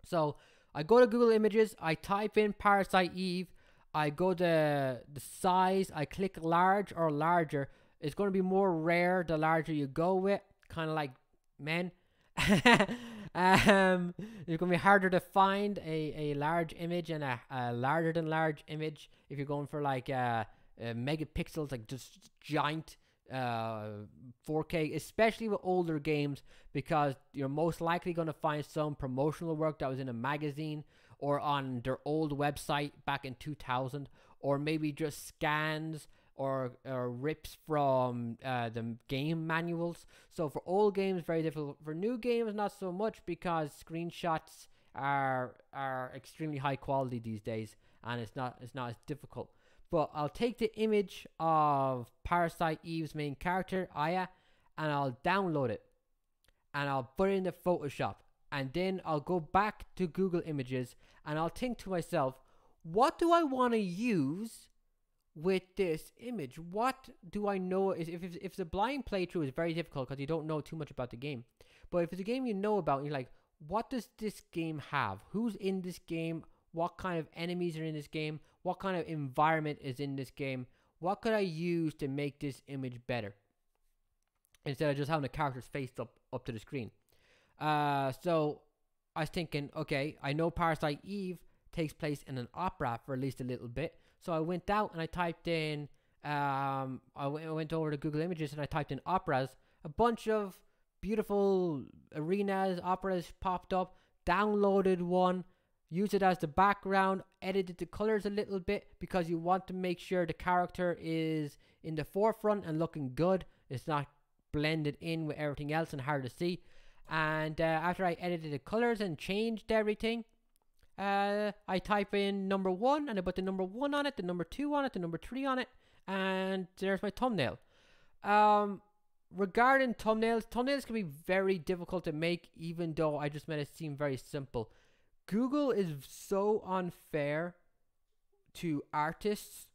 So I go to Google Images, I type in Parasite Eve, I go to the size, I click large or larger. It's going to be more rare the larger you go with, kind of like men. It's going to be harder to find a large image and a larger than large image if you're going for like megapixels, like just giant 4K, especially with older games, because you're most likely going to find some promotional work that was in a magazine or on their old website back in 2000, or maybe just scans or rips from the game manuals. So for old games, very difficult. For new games, not so much, because screenshots are extremely high quality these days, and it's not as difficult. But I'll take the image of Parasite Eve's main character, Aya, and I'll download it, and I'll put it into Photoshop, and then I'll go back to Google Images, and I'll think to myself, what do I want to use with this image? What do I know? If the blind playthrough is very difficult because you don't know too much about the game, but if it's a game you know about, and you're like, what does this game have? Who's in this game? What kind of enemies are in this game? What kind of environment is in this game? What could I use to make this image better, instead of just having the characters faced up to the screen? So I was thinking, okay, I know Parasite Eve takes place in an opera for at least a little bit. So I went out and I typed in, I went over to Google Images and I typed in operas. A bunch of beautiful arenas, operas popped up, downloaded one, used it as the background, edited the colors a little bit, because you want to make sure the character is in the forefront and looking good. It's not blended in with everything else and hard to see. And after I edited the colors and changed everything, I type in number 1 and I put the number 1 on it, the number 2 on it, the number 3 on it, and there's my thumbnail. Regarding thumbnails can be very difficult to make, even though I just made it seem very simple. Google is so unfair to artists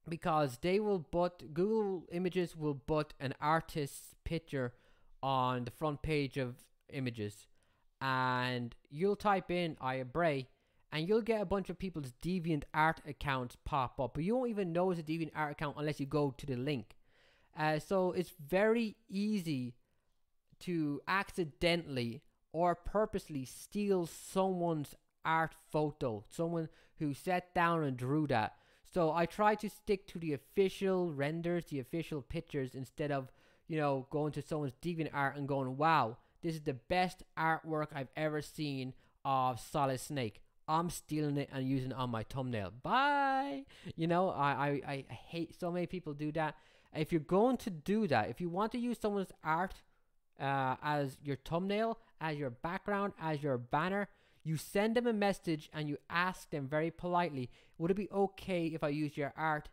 because Google Images will put an artist's picture on the front page of images, and you'll type in Bray and you'll get a bunch of people's DeviantArt accounts pop up, but you won't even know it's a DeviantArt account unless you go to the link. So it's very easy to accidentally or purposely steal someone's art photo, someone who sat down and drew that. So I try to stick to the official renders, the official pictures, instead of, going to someone's DeviantArt and going, wow, this is the best artwork I've ever seen of Solid Snake. I'm stealing it and using it on my thumbnail. Bye! I hate so many people do that. If you're going to do that, if you want to use someone's art as your thumbnail, as your background, as your banner, you send them a message and you ask them very politely, would it be okay if I use your art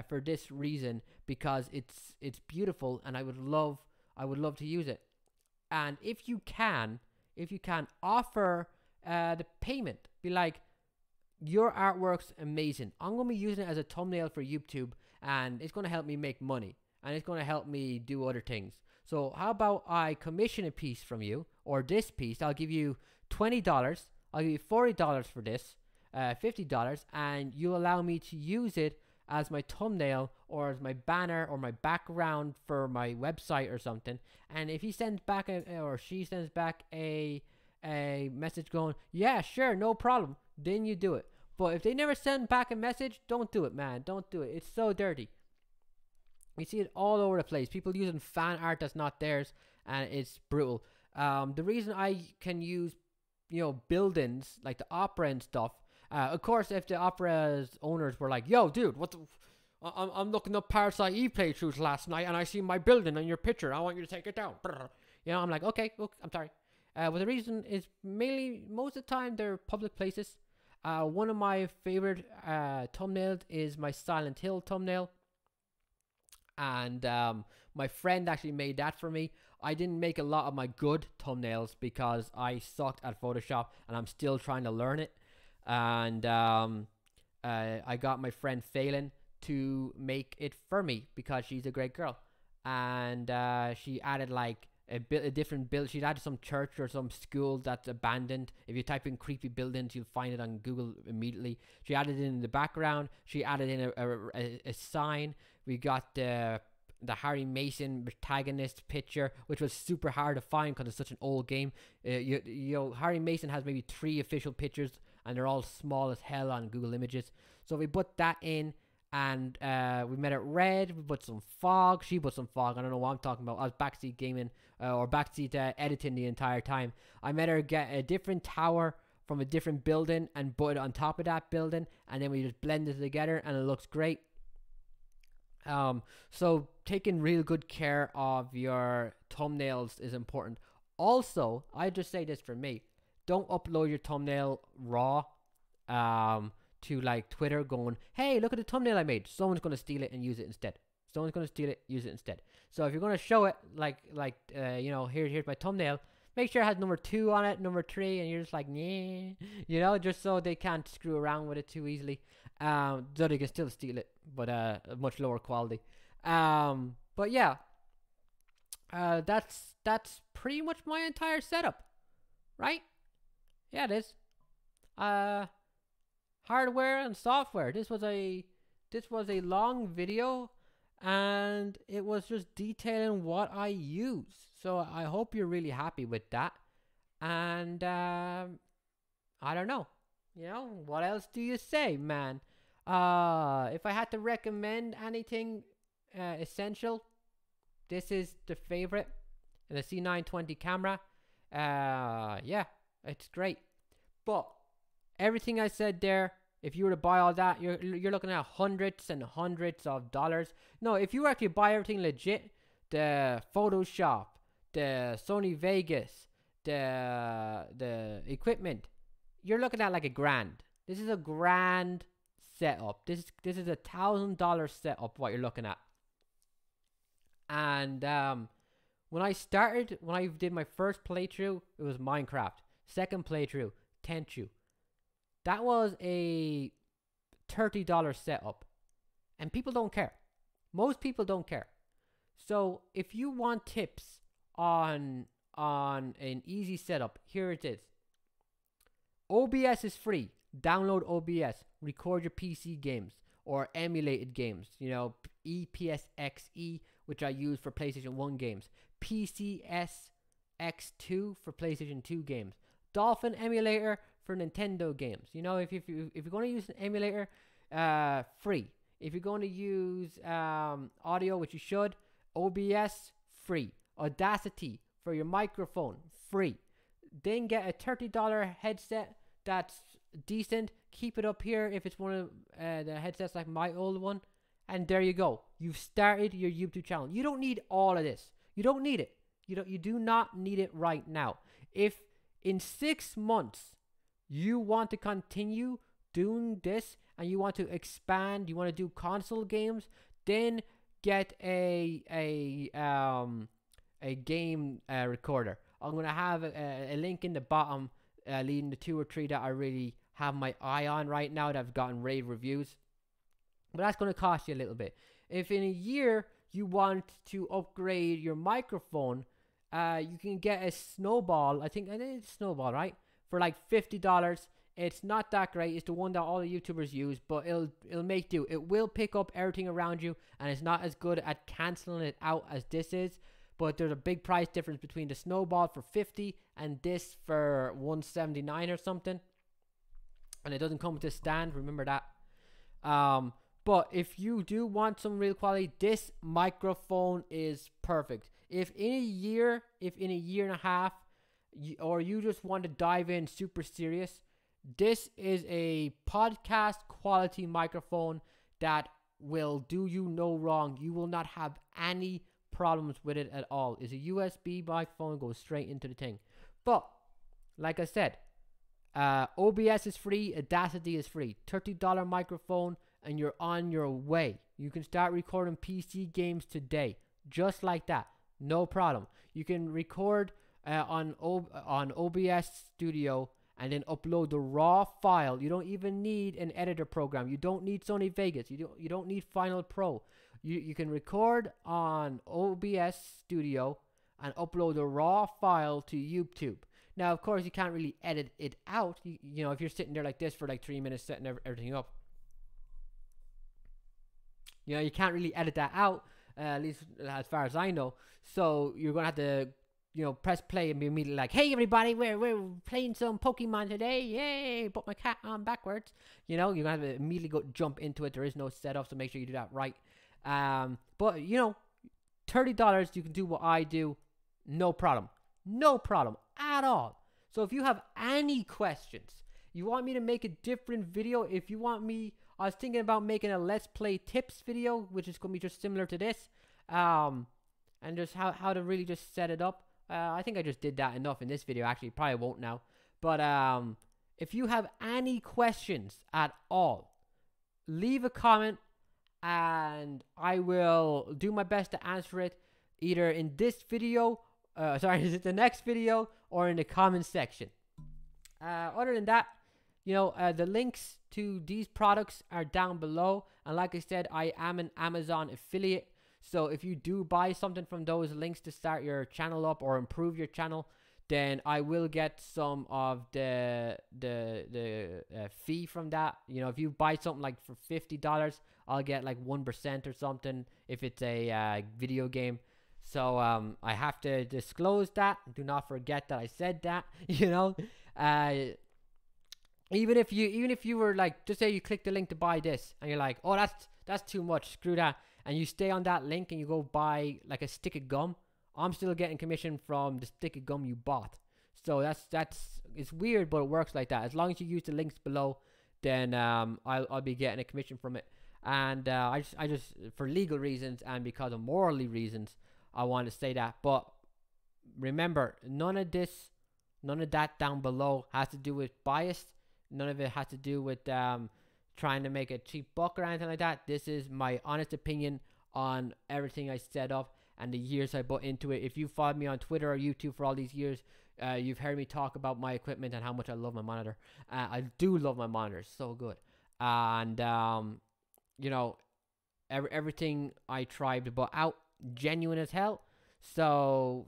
for this reason, because it's beautiful and I would love to use it. And if you can offer the payment, be like, your artwork's amazing, I'm going to be using it as a thumbnail for YouTube, and it's going to help me make money, and it's going to help me do other things. So how about I commission a piece from you, or this piece, I'll give you $20, I'll give you $40 for this, $50, and you allow me to use it as my thumbnail, or as my banner, or my background for my website or something. And if he sends back or she sends back a message going, yeah, sure, no problem, then you do it. But if they never send back a message, don't do it, man. Don't do it. It's so dirty. We see it all over the place. People using fan art that's not theirs, and it's brutal. The reason I can use, buildings like the opera and stuff. Of course, if the opera's owners were like, yo, dude, I'm looking up Parasite Eve playthroughs last night, and I see my building in your picture. I want you to take it down. I'm like, okay, I'm sorry. Well, the reason is mainly, most of the time, they're public places. One of my favorite thumbnails is my Silent Hill thumbnail. And my friend actually made that for me. I didn't make a lot of my good thumbnails because I sucked at Photoshop, and I'm still trying to learn it. And I got my friend Phelan to make it for me because she's a great girl. And she added like a different build. She'd added some church or some school that's abandoned. If you type in creepy buildings, you'll find it on Google immediately. She added it in the background. She added in a sign. We got the Harry Mason protagonist picture, which was super hard to find because it's such an old game. Harry Mason has maybe 3 official pictures, and they're all small as hell on Google Images. So we put that in, and we made it red. We put some fog. She put some fog. I don't know what I'm talking about. I was backseat gaming or backseat editing the entire time. I made her get a different tower from a different building and put it on top of that building, and then we just blended it together, and it looks great. So taking real good care of your thumbnails is important. Also, I just say this for me, don't upload your thumbnail raw to like Twitter going, hey, look at the thumbnail I made. Someone's going to steal it and use it instead. Someone's going to steal it, use it instead. So if you're going to show it here's my thumbnail, make sure it has number 2 on it, number 3, and you're just like, yeah, just so they can't screw around with it too easily. So they can still steal it, but a much lower quality. But yeah, that's pretty much my entire setup, right? Yeah, it is. Hardware and software. This was a long video, and it was just detailing what I use. So I hope you're really happy with that. And I don't know. What else do you say, man? If I had to recommend anything essential, this is the favorite, the C920 camera. Yeah, it's great. But everything I said there, if you were to buy all that, you're looking at hundreds and hundreds of dollars. No, if you actually buy everything legit, the Photoshop, the Sony Vegas, the equipment, you're looking at like a grand. This is a grand setup. This is $1,000 setup. What you're looking at. And when I did my first playthrough, it was Minecraft. Second playthrough, Tenchu. That was a $30 setup, and people don't care. Most people don't care. So if you want tips on an easy setup, here it is. OBS is free. Download OBS. Record your PC games or emulated games. You know, EPSXE, which I use for PlayStation 1 games. PCSX2 for PlayStation 2 games. Dolphin emulator for Nintendo games. You know, if you're going to use an emulator, free. If you're going to use audio, which you should, OBS, free. Audacity for your microphone, free. Then get a $30 headset that's decent. Keep it up here if it's one of the headsets like my old one. And there you go. You've started your YouTube channel. You don't need all of this. You don't need it. You do not need it right now. If in 6 months you want to continue doing this and you want to expand, you want to do console games, then get a game recorder. I'm going to have a link in the bottom leading to 2 or 3 that I really have my eye on right now that have gotten rave reviews. But that's going to cost you a little bit. If in a year you want to upgrade your microphone, you can get a Snowball. I think it's Snowball, right? For like $50. It's not that great. It's the one that all the YouTubers use, but it'll make do. It will pick up everything around you, and it's not as good at canceling it out as this is. But there's a big price difference between the Snowball for $50 and this for $179 or something. And it doesn't come with a stand. Remember that. But if you do want some real quality, this microphone is perfect. If in a year and a half, or you just want to dive in super serious, this is a podcast quality microphone that will do you no wrong. You will not have any problems with it at all. It's a USB microphone, goes straight into the thing. But like I said, OBS is free, Audacity is free. $30 microphone, and you're on your way. You can start recording PC games today, just like that. No problem. You can record on OBS Studio and then upload the raw file. You don't even need an editor program. You don't need Sony Vegas. You don't need Final Pro. You can record on OBS Studio and upload the raw file to YouTube. Now, of course, you can't really edit it out. You know, if you're sitting there like this for like 3 minutes setting everything up, you know, you can't really edit that out, at least as far as I know. So you're going to have to, you know, press play and be immediately like, hey, everybody, we're playing some Pokemon today. Yay, put my cat on backwards. You know, you're going to have to immediately jump into it. There is no setup, so make sure you do that right. But, you know, $30, you can do what I do. No problem. No problem at all. So if you have any questions, you want me to make a different video, if you want me, I was thinking about making a Let's Play tips video, which is going to be just similar to this, and just how to really just set it up. I think I just did that enough in this video. Actually, probably won't now. But if you have any questions at all, leave a comment, and I will do my best to answer it either in this video, the next video, or in the comment section. Other than that, you know, the links to these products are down below. And like I said, I am an Amazon affiliate. So if you do buy something from those links to start your channel up or improve your channel, then I will get some of the fee from that. You know, if you buy something like for $50, I'll get like 1% or something if it's a video game. So I have to disclose that. Do not forget that I said that. You know, even if you were like, just say you click the link to buy this, and you're like, oh, that's too much, screw that, and you stay on that link and you go buy like a stick of gum, I'm still getting commission from the stick of gum you bought. So it's weird, but it works like that. As long as you use the links below, then I'll be getting a commission from it. And I just for legal reasons and because of morally reasons, I want to say that. But remember, none of this None of that down below has to do with bias. None of it has to do with trying to make a cheap buck or anything like that. This is my honest opinion on everything I set up and the years I put into it. If you followed me on Twitter or YouTube for all these years, you've heard me talk about my equipment and how much I love my monitor. I do love my monitor. It's so good. And, you know, everything I tried to put out, genuine as hell. So,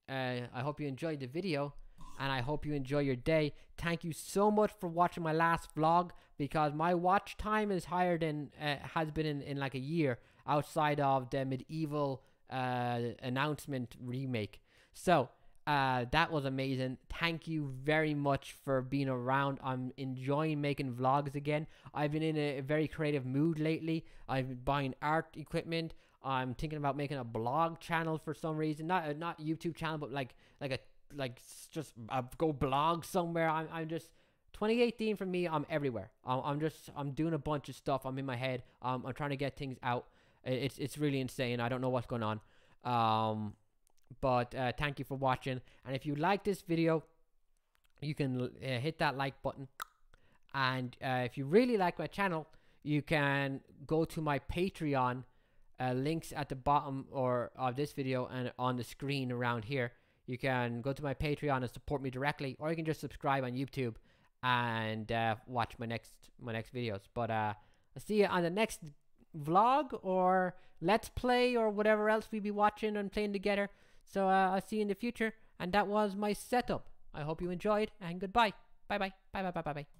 I hope you enjoyed the video. And I hope you enjoy your day. Thank you so much for watching my last vlog, because my watch time is higher than has been in like a year, outside of the Medieval announcement remake. So that was amazing. Thank you very much for being around. I'm enjoying making vlogs again. I've been in a very creative mood lately. I've been buying art equipment. I'm thinking about making a blog channel for some reason, not YouTube channel, but like just go blog somewhere. I'm just 2018 for me. I'm everywhere. I'm doing a bunch of stuff. I'm in my head. I'm trying to get things out. It's really insane. I don't know what's going on. But thank you for watching. And if you like this video, you can hit that like button. And if you really like my channel, you can go to my Patreon. Links at the bottom of this video and on the screen around here. You can go to my Patreon and support me directly, or you can just subscribe on YouTube and watch my next videos. But I'll see you on the next vlog or let's play or whatever else we be watching and playing together. So I'll see you in the future. And that was my setup. I hope you enjoyed, and goodbye. Bye bye. Bye bye bye bye bye.